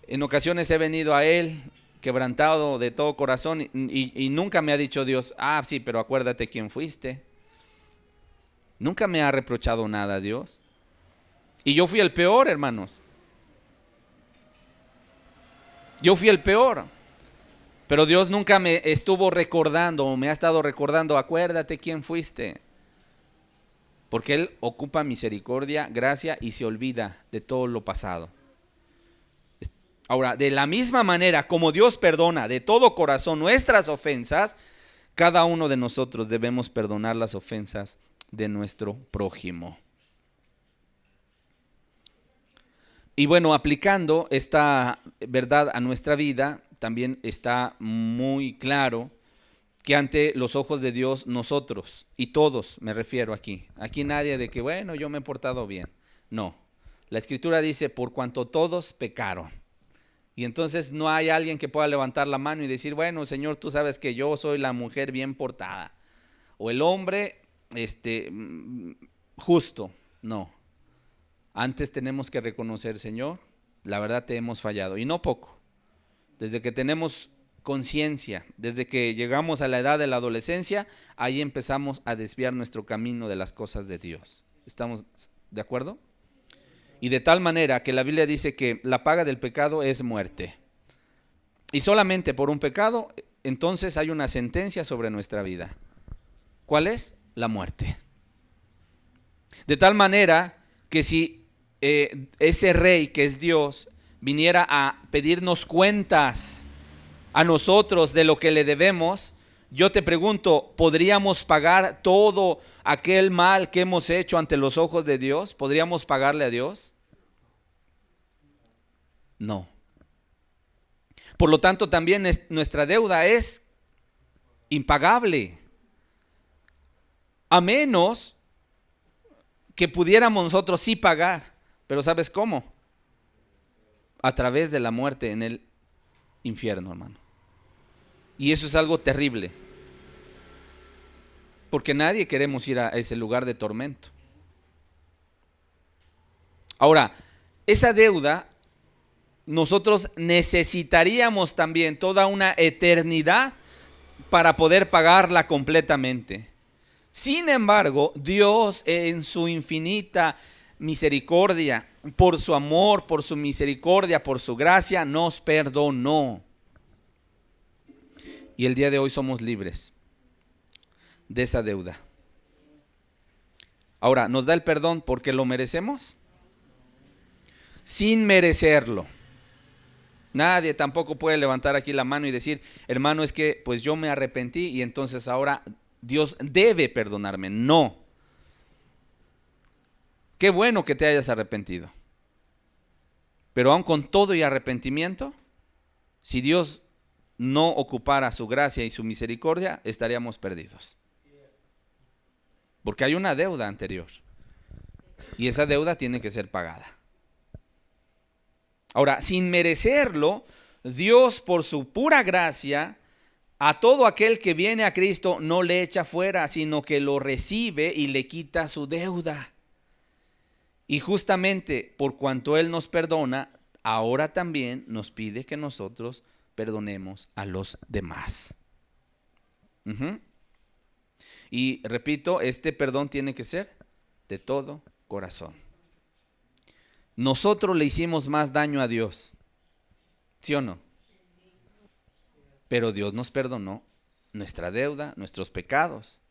En ocasiones he venido a Él quebrantado de todo corazón y nunca me ha dicho Dios, sí, pero acuérdate quién fuiste. Nunca me ha reprochado nada Dios. Y yo fui el peor, hermanos. Yo fui el peor. Pero Dios nunca me estuvo recordando o me ha estado recordando, acuérdate quién fuiste. Porque Él ocupa misericordia, gracia y se olvida de todo lo pasado. Ahora, de la misma manera como Dios perdona de todo corazón nuestras ofensas, cada uno de nosotros debemos perdonar las ofensas de nuestro prójimo. Y bueno, aplicando esta verdad a nuestra vida, también está muy claro que ante los ojos de Dios nosotros, y todos me refiero aquí nadie de que bueno, yo me he portado bien. No, la Escritura dice por cuanto todos pecaron. Y entonces no hay alguien que pueda levantar la mano y decir, bueno, Señor, tú sabes que yo soy la mujer bien portada. O el hombre justo. No. Antes tenemos que reconocer, Señor, la verdad te hemos fallado. Y no poco. Desde que tenemos conciencia, desde que llegamos a la edad de la adolescencia, ahí empezamos a desviar nuestro camino de las cosas de Dios. ¿Estamos de acuerdo? Y de tal manera que la Biblia dice que la paga del pecado es muerte. Y solamente por un pecado, entonces hay una sentencia sobre nuestra vida. ¿Cuál es? La muerte. De tal manera que si ese rey que es Dios viniera a pedirnos cuentas a nosotros de lo que le debemos, yo te pregunto, ¿podríamos pagar todo aquel mal que hemos hecho ante los ojos de Dios? ¿Podríamos pagarle a Dios? No. Por lo tanto, también nuestra deuda es impagable. A menos que pudiéramos nosotros sí pagar. Pero ¿sabes cómo? A través de la muerte en el infierno, hermano. Y eso es algo terrible. Porque nadie queremos ir a ese lugar de tormento. Ahora, esa deuda nosotros necesitaríamos también toda una eternidad para poder pagarla completamente. Sin embargo, Dios en su infinita misericordia, por su amor, por su misericordia, por su gracia, nos perdonó. Y el día de hoy somos libres de esa deuda. Ahora, ¿nos da el perdón porque lo merecemos? Sin merecerlo. Nadie tampoco puede levantar aquí la mano y decir, hermano, es que pues yo me arrepentí y entonces ahora Dios debe perdonarme. No. Qué bueno que te hayas arrepentido. Pero aun con todo y arrepentimiento, si Dios no ocupara su gracia y su misericordia, estaríamos perdidos. Porque hay una deuda anterior. Y esa deuda tiene que ser pagada. Ahora, sin merecerlo, Dios por su pura gracia, a todo aquel que viene a Cristo no le echa fuera, sino que lo recibe y le quita su deuda. Y justamente por cuanto Él nos perdona, ahora también nos pide que nosotros perdonemos a los demás. Y repito, este perdón tiene que ser de todo corazón. Nosotros le hicimos más daño a Dios, ¿sí o no? Pero Dios nos perdonó nuestra deuda, nuestros pecados.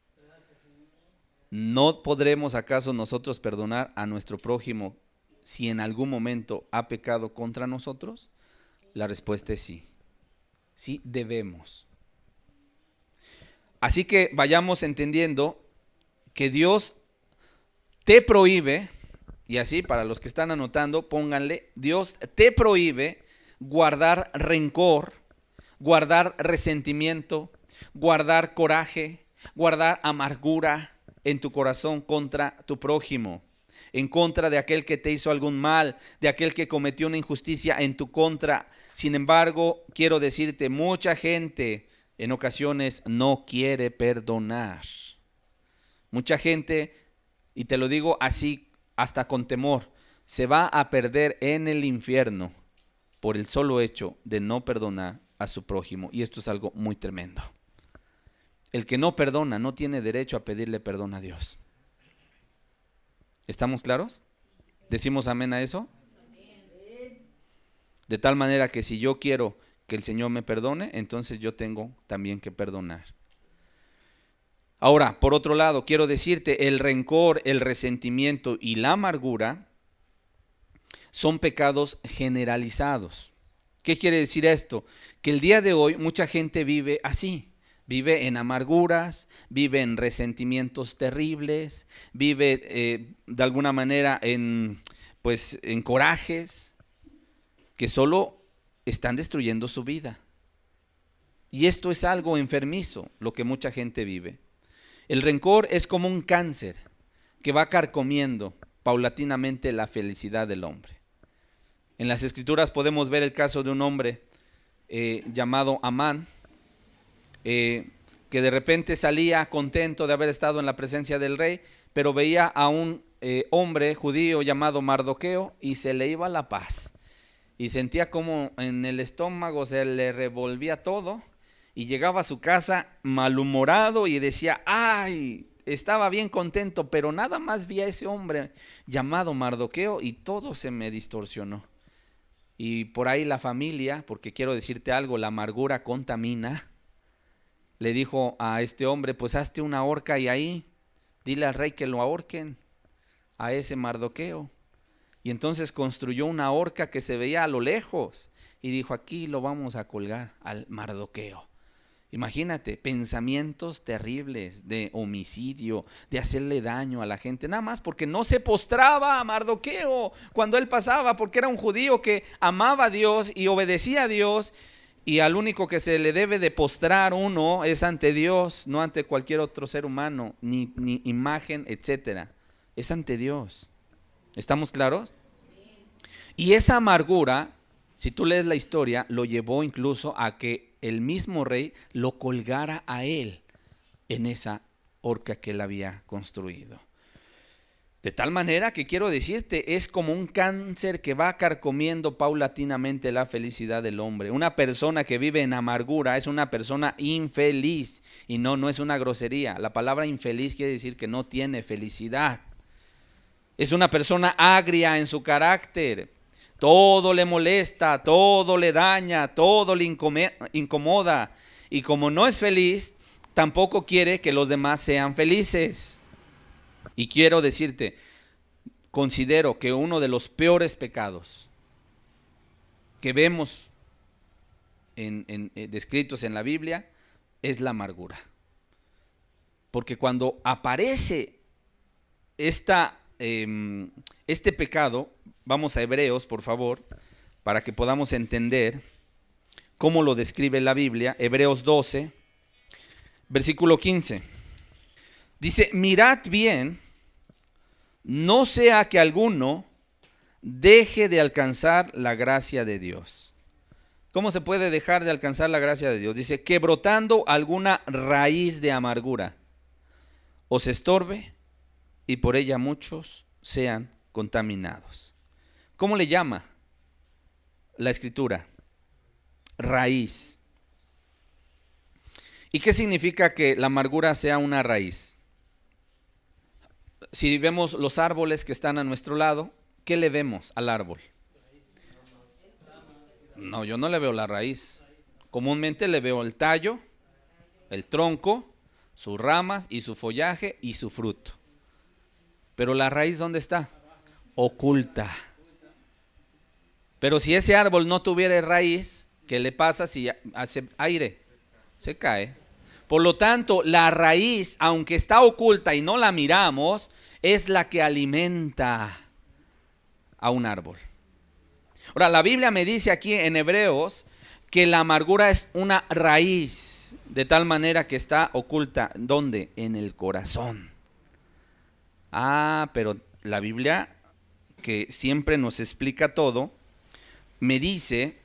¿No podremos acaso nosotros perdonar a nuestro prójimo si en algún momento ha pecado contra nosotros? La respuesta es sí. Sí debemos. Así que vayamos entendiendo que Dios te prohíbe, y así para los que están anotando, pónganle, Dios te prohíbe guardar rencor, guardar resentimiento, guardar coraje, guardar amargura en tu corazón contra tu prójimo, en contra de aquel que te hizo algún mal, de aquel que cometió una injusticia en tu contra. Sin embargo, quiero decirte, mucha gente en ocasiones no quiere perdonar. Mucha gente, y te lo digo así hasta con temor, se va a perder en el infierno por el solo hecho de no perdonar a su prójimo. Y esto es algo muy tremendo. El que no perdona no tiene derecho a pedirle perdón a Dios. ¿Estamos claros? ¿Decimos amén a eso? De tal manera que si yo quiero que el Señor me perdone, entonces yo tengo también que perdonar. Ahora, por otro lado, quiero decirte, el rencor, el resentimiento y la amargura son pecados generalizados. ¿Qué quiere decir esto? Que el día de hoy mucha gente vive así. Vive en amarguras, vive en resentimientos terribles, vive de alguna manera en corajes que solo están destruyendo su vida. Y esto es algo enfermizo, lo que mucha gente vive. El rencor es como un cáncer que va carcomiendo paulatinamente la felicidad del hombre. En las Escrituras podemos ver el caso de un hombre llamado Amán, que de repente salía contento de haber estado en la presencia del rey, pero veía a un hombre judío llamado Mardoqueo y se le iba la paz. Y sentía como en el estómago se le revolvía todo y llegaba a su casa malhumorado y decía, ay, estaba bien contento, pero nada más vi a ese hombre llamado Mardoqueo y todo se me distorsionó. Y por ahí la familia, porque quiero decirte algo, la amargura contamina, le dijo a este hombre, pues hazte una horca y ahí dile al rey que lo ahorquen a ese Mardoqueo. Y entonces construyó una horca que se veía a lo lejos y dijo, aquí lo vamos a colgar al Mardoqueo. Imagínate, pensamientos terribles de homicidio, de hacerle daño a la gente, nada más porque no se postraba a Mardoqueo cuando él pasaba, porque era un judío que amaba a Dios y obedecía a Dios, y al único que se le debe de postrar uno es ante Dios, no ante cualquier otro ser humano, ni imagen, etcétera. Es ante Dios. ¿Estamos claros? Y esa amargura, si tú lees la historia, lo llevó incluso a que el mismo rey lo colgara a él en esa horca que él había construido. De tal manera que quiero decirte, es como un cáncer que va carcomiendo paulatinamente la felicidad del hombre. Una persona que vive en amargura es una persona infeliz, y no es una grosería. La palabra infeliz quiere decir que no tiene felicidad. Es una persona agria en su carácter. Todo le molesta, todo le daña, todo le incomoda. Y como no es feliz, tampoco quiere que los demás sean felices. Y quiero decirte, considero que uno de los pecados que vemos descritos en la Biblia es la amargura. Porque cuando aparece este pecado, vamos a Hebreos, por favor, para que podamos entender cómo lo describe la Biblia. Hebreos 12, versículo 15. Dice, mirad bien, no sea que alguno deje de alcanzar la gracia de Dios. ¿Cómo se puede dejar de alcanzar la gracia de Dios? Dice, que brotando alguna raíz de amargura os estorbe y por ella muchos sean contaminados. ¿Cómo le llama la Escritura? Raíz. ¿Y qué significa que la amargura sea una raíz? Si vemos los árboles que están a nuestro lado, ¿qué le vemos al árbol? No, yo no le veo la raíz. Comúnmente le veo el tallo, el tronco, sus ramas y su follaje y su fruto. Pero la raíz, ¿dónde está? Oculta. Pero si ese árbol no tuviera raíz, ¿qué le pasa si hace aire? Se cae. Por lo tanto, la raíz, aunque está oculta y no la miramos, es la que alimenta a un árbol. Ahora, la Biblia me dice aquí en Hebreos que la amargura es una raíz, de tal manera que está oculta. ¿Dónde? En el corazón. Pero la Biblia, que siempre nos explica todo, me dice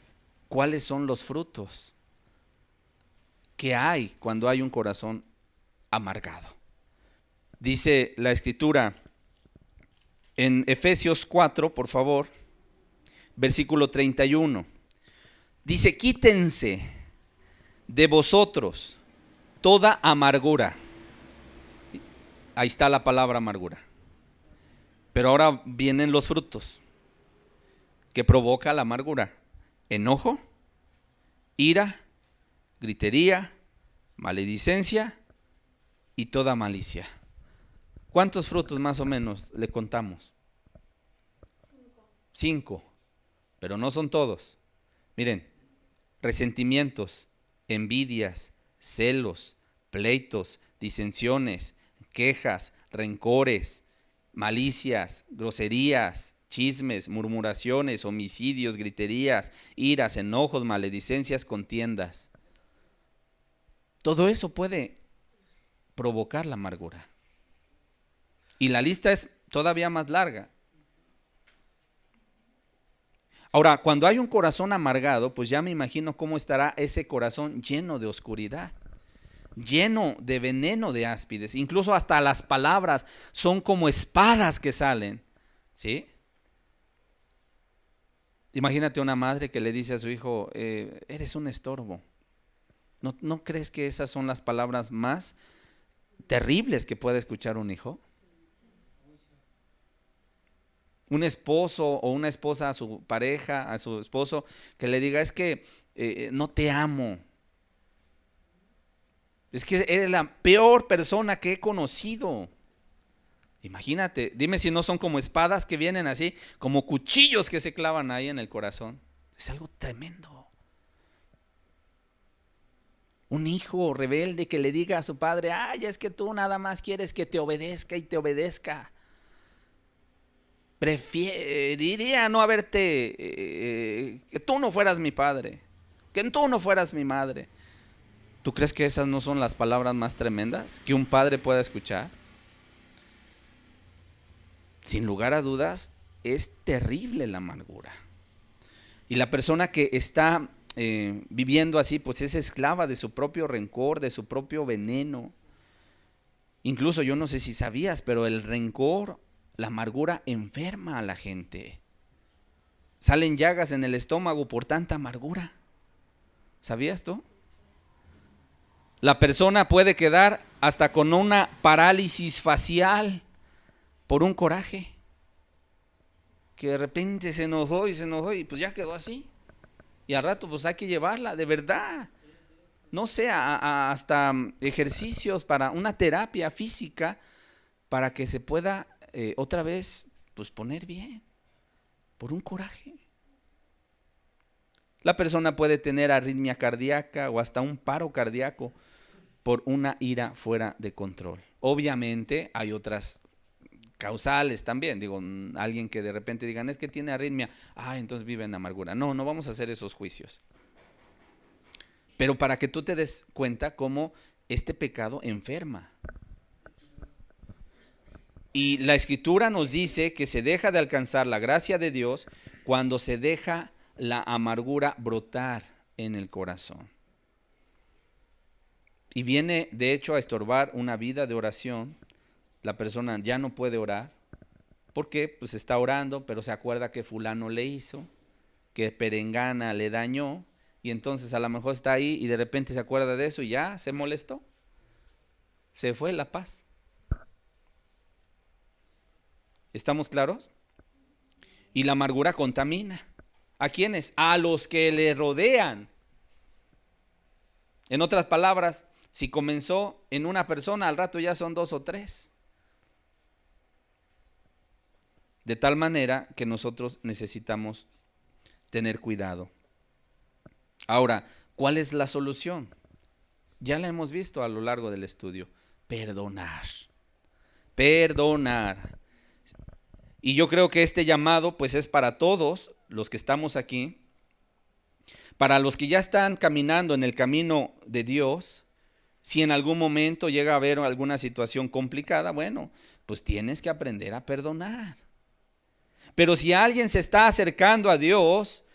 cuáles son los frutos que hay cuando hay un corazón amargado. Dice la Escritura en Efesios 4, por favor, versículo 31. Dice, quítense de vosotros toda amargura. Ahí está la palabra amargura. Pero ahora vienen los frutos que provoca la amargura: enojo, ira, gritería, maledicencia y toda malicia. ¿Cuántos frutos más o menos le contamos? 5, pero no son todos. Miren, resentimientos, envidias, celos, pleitos, disensiones, quejas, rencores, malicias, groserías, chismes, murmuraciones, homicidios, griterías, iras, enojos, maledicencias, contiendas. Todo eso puede provocar la amargura. Y la lista es todavía más larga. Ahora, cuando hay un corazón amargado, pues ya me imagino cómo estará ese corazón lleno de oscuridad, lleno de veneno de áspides. Incluso hasta las palabras son como espadas que salen, ¿sí? Imagínate una madre que le dice a su hijo, eres un estorbo. ¿No crees que esas son las palabras más terribles que puede escuchar un hijo? Un esposo o una esposa a su pareja, a su esposo, que le diga, es que no te amo. Es que eres la peor persona que he conocido. Imagínate, dime si no son como espadas que vienen así, como cuchillos que se clavan ahí en el corazón. Es algo tremendo. Un hijo rebelde que le diga a su padre, ay, es que tú nada más quieres que te obedezca y te obedezca. Preferiría no haberte, que tú no fueras mi padre, que tú no fueras mi madre. ¿Tú crees que esas no son las palabras más tremendas que un padre pueda escuchar? Sin lugar a dudas, es terrible la amargura. Y la persona que está viviendo así, pues es esclava de su propio rencor, de su propio veneno. Incluso yo no sé si sabías, pero el rencor, la amargura enferma a la gente. Salen llagas en el estómago por tanta amargura. ¿Sabías tú? La persona puede quedar hasta con una parálisis facial por un coraje. Que de repente se enojó y pues ya quedó así. Y al rato pues hay que llevarla, de verdad. No sé, hasta ejercicios para una terapia física para que se pueda otra vez pues poner bien por un coraje. La persona puede tener arritmia cardíaca o hasta un paro cardíaco por una ira fuera de control. Obviamente hay otras causales también, digo, alguien que de repente digan, es que tiene arritmia, entonces vive en amargura. No vamos a hacer esos juicios. Pero para que tú te des cuenta cómo este pecado enferma. Y la Escritura nos dice que se deja de alcanzar la gracia de Dios cuando se deja la amargura brotar en el corazón. Y viene de hecho a estorbar una vida de oración. La persona ya no puede orar. ¿Por qué? Pues está orando, pero se acuerda que fulano le hizo, que perengana le dañó, y entonces a lo mejor está ahí y de repente se acuerda de eso y ya se molestó. Se fue la paz. ¿Estamos claros? Y la amargura contamina. ¿A quiénes? A los que le rodean. En otras palabras, si comenzó en una persona, al rato ya son 2 o 3. De tal manera que nosotros necesitamos tener cuidado. Ahora, ¿cuál es la solución? Ya la hemos visto a lo largo del estudio. Perdonar. Perdonar. Y yo creo que este llamado pues es para todos los que estamos aquí. Para los que ya están caminando en el camino de Dios, si en algún momento llega a haber alguna situación complicada, bueno, pues tienes que aprender a perdonar. Pero si alguien se está acercando a Dios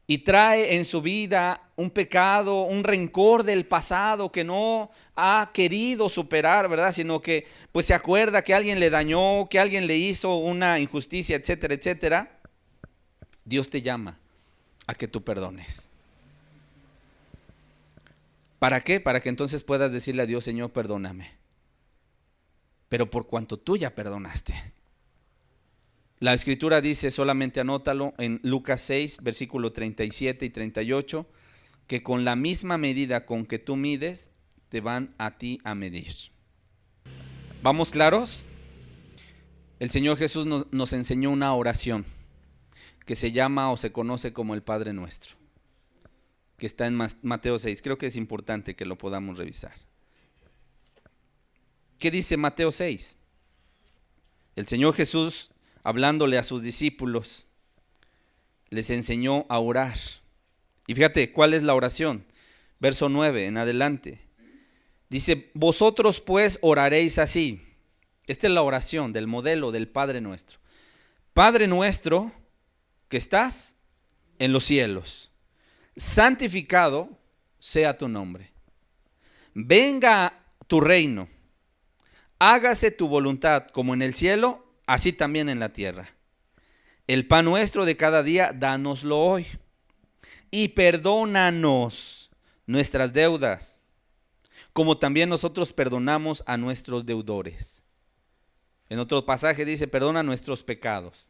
y trae en su vida un pecado, un rencor del pasado que no ha querido superar, ¿verdad? Sino que pues se acuerda que alguien le dañó, que alguien le hizo una injusticia, etcétera, etcétera. Dios te llama a que tú perdones. ¿Para qué? Para que entonces puedas decirle a Dios, Señor, perdóname. Pero por cuanto tú ya perdonaste. La escritura dice, solamente anótalo, en Lucas 6, versículo 37 y 38, que con la misma medida con que tú mides, te van a ti a medir. ¿Vamos claros? El Señor Jesús nos enseñó una oración que se llama o se conoce como el Padre Nuestro, que está en Mateo 6. Creo que es importante que lo podamos revisar. ¿Qué dice Mateo 6? El Señor Jesús, hablándole a sus discípulos, les enseñó a orar. Y fíjate, ¿cuál es la oración? Verso 9 en adelante. Dice, vosotros pues oraréis así. Esta es la oración del modelo del Padre Nuestro. Padre nuestro que estás en los cielos, santificado sea tu nombre. Venga tu reino. Hágase tu voluntad como en el cielo, así también en la tierra. El pan nuestro de cada día, dánoslo hoy. Y perdónanos nuestras deudas, como también nosotros perdonamos a nuestros deudores. En otro pasaje dice, perdona nuestros pecados.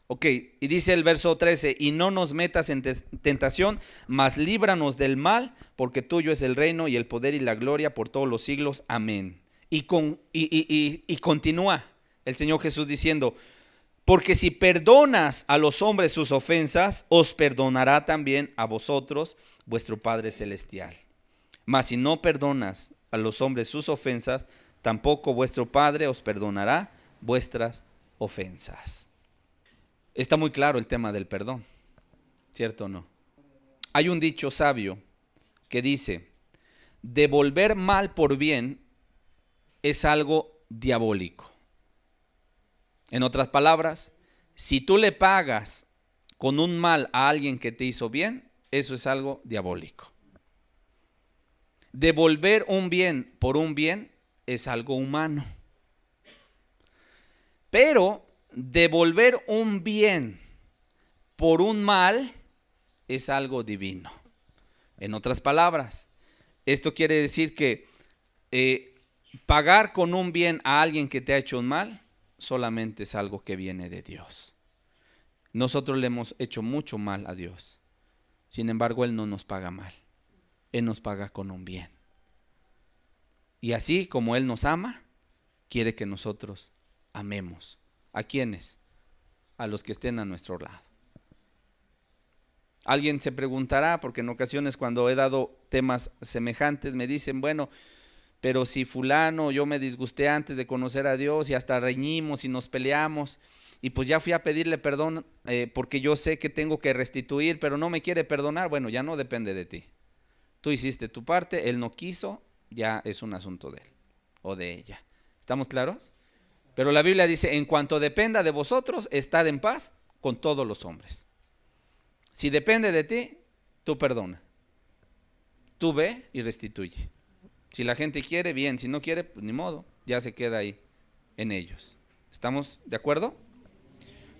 Ok, y dice el verso 13, y no nos metas en tentación, mas líbranos del mal, porque tuyo es el reino y el poder y la gloria por todos los siglos. Amén. Y continúa el Señor Jesús diciendo, porque si perdonas a los hombres sus ofensas, os perdonará también a vosotros vuestro Padre Celestial. Mas si no perdonas a los hombres sus ofensas, tampoco vuestro Padre os perdonará vuestras ofensas. Está muy claro el tema del perdón, ¿cierto o no? Hay un dicho sabio que dice, devolver mal por bien es algo diabólico. En otras palabras, si tú le pagas con un mal a alguien que te hizo bien, eso es algo diabólico. Devolver un bien por un bien es algo humano. Pero devolver un bien por un mal es algo divino. En otras palabras, esto quiere decir que pagar con un bien a alguien que te ha hecho un mal solamente es algo que viene de Dios. Nosotros le hemos hecho mucho mal a Dios. Sin embargo, Él no nos paga mal. Él nos paga con un bien. Y así como Él nos ama, quiere que nosotros amemos. ¿A quiénes? A los que estén a nuestro lado. Alguien se preguntará, porque en ocasiones cuando he dado temas semejantes me dicen, bueno, pero si fulano, yo me disgusté antes de conocer a Dios y hasta reñimos y nos peleamos y pues ya fui a pedirle perdón porque yo sé que tengo que restituir, pero no me quiere perdonar. Bueno, ya no depende de ti. Tú hiciste tu parte, él no quiso, ya es un asunto de él o de ella. ¿Estamos claros? Pero la Biblia dice, en cuanto dependa de vosotros, estad en paz con todos los hombres. Si depende de ti, tú perdona. Tú ve y restituye. Si la gente quiere, bien. Si no quiere, pues ni modo. Ya se queda ahí en ellos. ¿Estamos de acuerdo?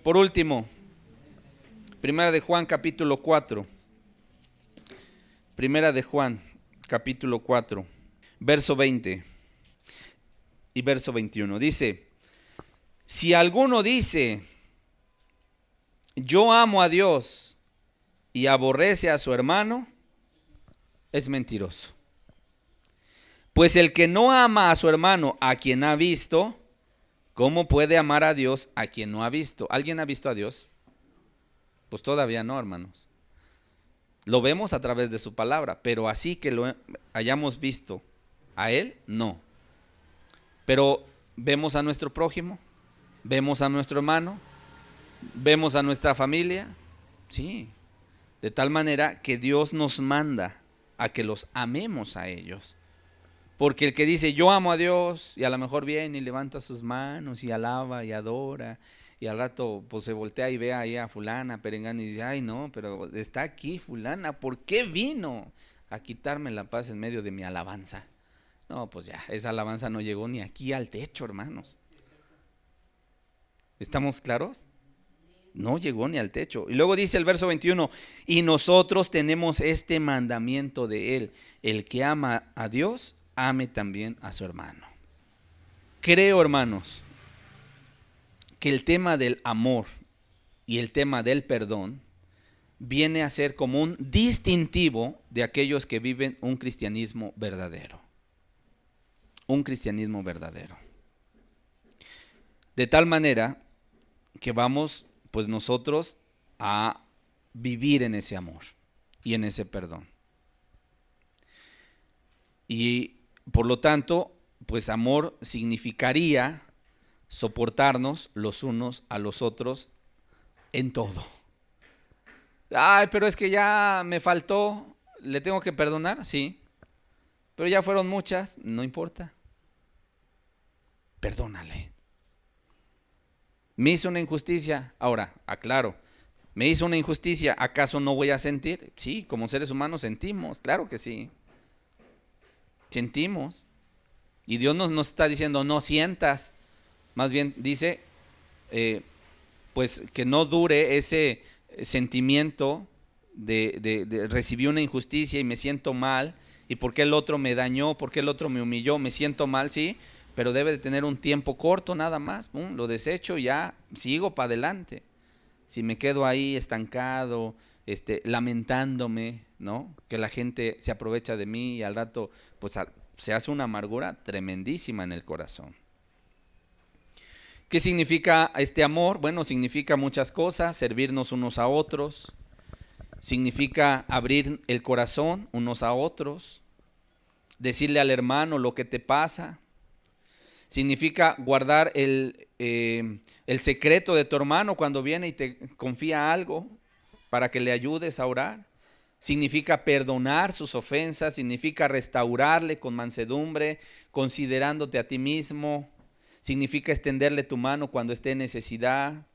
Por último, Primera de Juan capítulo 4. Primera de Juan capítulo 4, verso 20 y verso 21. Dice, si alguno dice, yo amo a Dios y aborrece a su hermano, es mentiroso. Pues el que no ama a su hermano a quien ha visto, ¿cómo puede amar a Dios a quien no ha visto? ¿Alguien ha visto a Dios? Pues todavía no, hermanos. Lo vemos a través de su palabra, pero así que lo hayamos visto a Él, no. Pero vemos a nuestro prójimo, vemos a nuestro hermano, vemos a nuestra familia, sí. De tal manera que Dios nos manda a que los amemos a ellos. Porque el que dice yo amo a Dios y a lo mejor viene y levanta sus manos y alaba y adora y al rato pues se voltea y ve ahí a fulana, perengana y dice, ay no, pero está aquí fulana, ¿por qué vino a quitarme la paz en medio de mi alabanza? No, pues ya, esa alabanza no llegó ni aquí al techo, hermanos. ¿Estamos claros? No llegó ni al techo. Y luego dice el verso 21, y nosotros tenemos este mandamiento de él: el que ama a Dios, ame también a su hermano. Creo, hermanos, que el tema del amor y el tema del perdón viene a ser como un distintivo de aquellos que viven un cristianismo verdadero. Un cristianismo verdadero. De tal manera que vamos, pues nosotros, a vivir en ese amor y en ese perdón. Y por lo tanto, pues amor significaría soportarnos los unos a los otros en todo. Ay, pero es que ya me faltó, ¿le tengo que perdonar? Sí. Pero ya fueron muchas, no importa. Perdónale. Me hizo una injusticia, ahora, aclaro, me hizo una injusticia, ¿acaso no voy a sentir? Sí, como seres humanos sentimos, claro que sí. Sentimos. Y Dios nos está diciendo, no sientas. Más bien dice, pues que no dure ese sentimiento de recibí una injusticia y me siento mal, y por qué el otro me dañó, por qué el otro me humilló, me siento mal, sí, pero debe de tener un tiempo corto nada más, lo desecho y ya sigo para adelante. Si me quedo ahí estancado, lamentándome, ¿no? Que la gente se aprovecha de mí y al rato pues se hace una amargura tremendísima en el corazón. ¿Qué significa este amor? Bueno, significa muchas cosas: servirnos unos a otros, significa abrir el corazón unos a otros, decirle al hermano lo que te pasa, significa guardar el secreto de tu hermano cuando viene y te confía algo para que le ayudes a orar, significa perdonar sus ofensas, significa restaurarle con mansedumbre, considerándote a ti mismo, significa extenderle tu mano cuando esté en necesidad,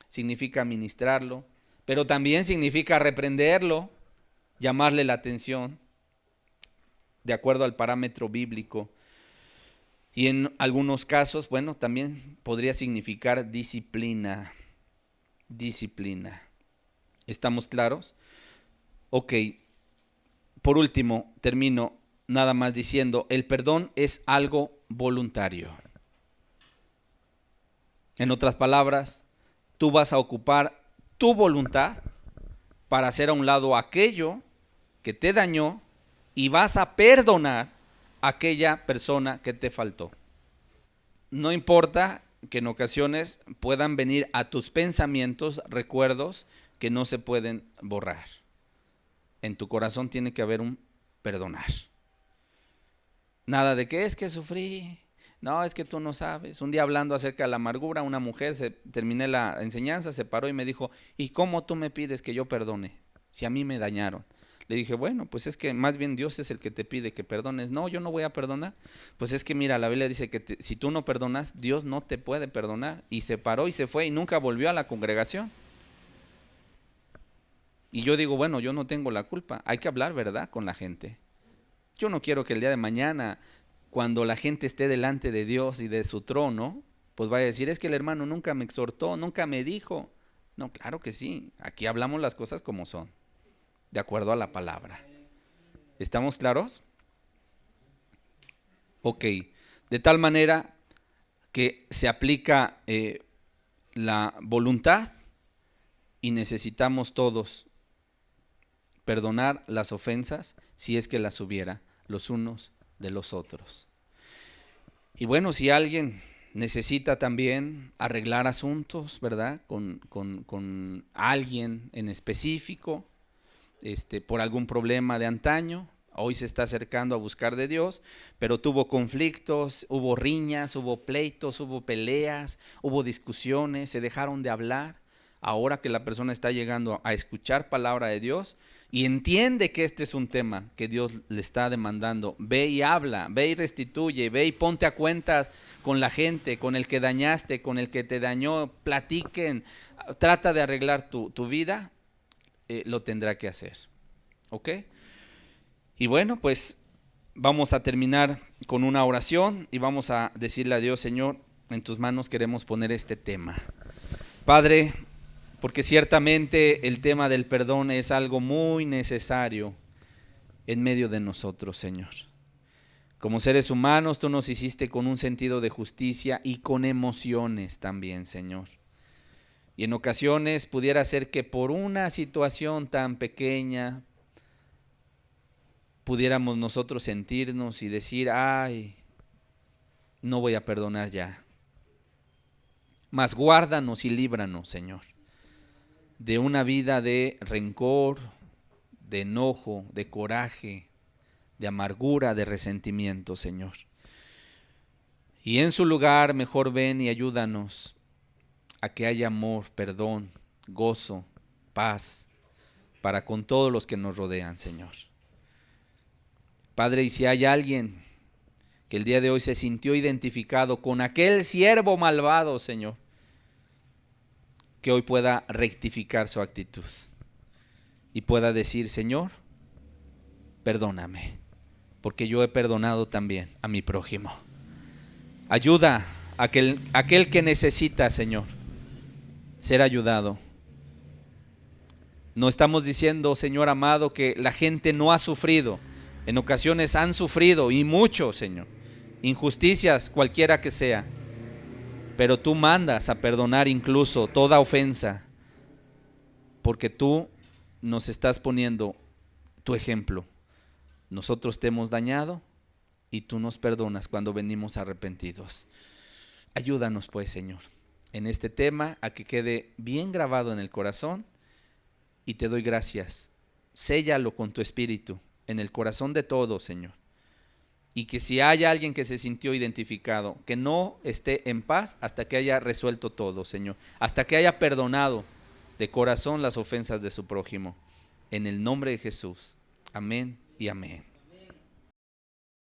significa ministrarlo, pero también significa reprenderlo, llamarle la atención de acuerdo al parámetro bíblico. Y en algunos casos, bueno, también podría significar disciplina. Disciplina. ¿Estamos claros? Ok. Por último, termino nada más diciendo, el perdón es algo voluntario. En otras palabras, tú vas a ocupar tu voluntad para hacer a un lado aquello que te dañó y vas a perdonar a aquella persona que te faltó. No importa que en ocasiones puedan venir a tus pensamientos recuerdos que no se pueden borrar. En tu corazón tiene que haber un perdonar. Nada de que es que sufrí. No, es que tú no sabes. Un día hablando acerca de la amargura, una mujer, terminé la enseñanza, se paró y me dijo, ¿y cómo tú me pides que yo perdone si a mí me dañaron? Le dije, bueno, pues es que más bien Dios es el que te pide que perdones. No, yo no voy a perdonar. Pues es que mira, la Biblia dice que si tú no perdonas, Dios no te puede perdonar. Y se paró y se fue y nunca volvió a la congregación. Y yo digo, bueno, yo no tengo la culpa. Hay que hablar verdad con la gente. Yo no quiero que el día de mañana, cuando la gente esté delante de Dios y de su trono, pues vaya a decir, es que el hermano nunca me exhortó, nunca me dijo. No, claro que sí. Aquí hablamos las cosas como son, de acuerdo a la palabra. ¿Estamos claros? Ok. De tal manera que se aplica la voluntad y necesitamos todos perdonar las ofensas si es que las hubiera los unos de los otros. Y bueno, si alguien necesita también arreglar asuntos, ¿verdad? Con alguien en específico, por algún problema de antaño, hoy se está acercando a buscar de Dios, pero tuvo conflictos, hubo riñas, hubo pleitos, hubo peleas, hubo discusiones, se dejaron de hablar. Ahora que la persona está llegando a escuchar palabra de Dios y entiende que este es un tema que Dios le está demandando, ve y habla, ve y restituye, ve y ponte a cuentas con la gente, con el que dañaste, con el que te dañó, platiquen, trata de arreglar tu vida, lo tendrá que hacer. ¿Ok? Y bueno, pues vamos a terminar con una oración y vamos a decirle a Dios, Señor, en tus manos queremos poner este tema. Padre, porque ciertamente el tema del perdón es algo muy necesario en medio de nosotros, Señor. Como seres humanos, tú nos hiciste con un sentido de justicia y con emociones también, Señor. Y en ocasiones pudiera ser que por una situación tan pequeña pudiéramos nosotros sentirnos y decir, ay, no voy a perdonar ya. Mas guárdanos y líbranos, Señor, de una vida de rencor, de enojo, de coraje, de amargura, de resentimiento, Señor. Y en su lugar mejor ven y ayúdanos a que haya amor, perdón, gozo, paz para con todos los que nos rodean, Señor. Padre, y si hay alguien que el día de hoy se sintió identificado con aquel siervo malvado, Señor, que hoy pueda rectificar su actitud y pueda decir, Señor, perdóname, porque yo he perdonado también a mi prójimo. Ayuda a aquel que necesita, Señor, ser ayudado. No estamos diciendo, Señor amado, que la gente no ha sufrido. En ocasiones han sufrido y mucho, Señor. Injusticias, cualquiera que sea. Pero tú mandas a perdonar incluso toda ofensa, porque tú nos estás poniendo tu ejemplo. Nosotros te hemos dañado y tú nos perdonas cuando venimos arrepentidos. Ayúdanos pues, Señor, en este tema a que quede bien grabado en el corazón, y te doy gracias. Séllalo con tu espíritu en el corazón de todos, Señor. Y que si hay alguien que se sintió identificado, que no esté en paz hasta que haya resuelto todo, Señor. Hasta que haya perdonado de corazón las ofensas de su prójimo. En el nombre de Jesús. Amén y amén.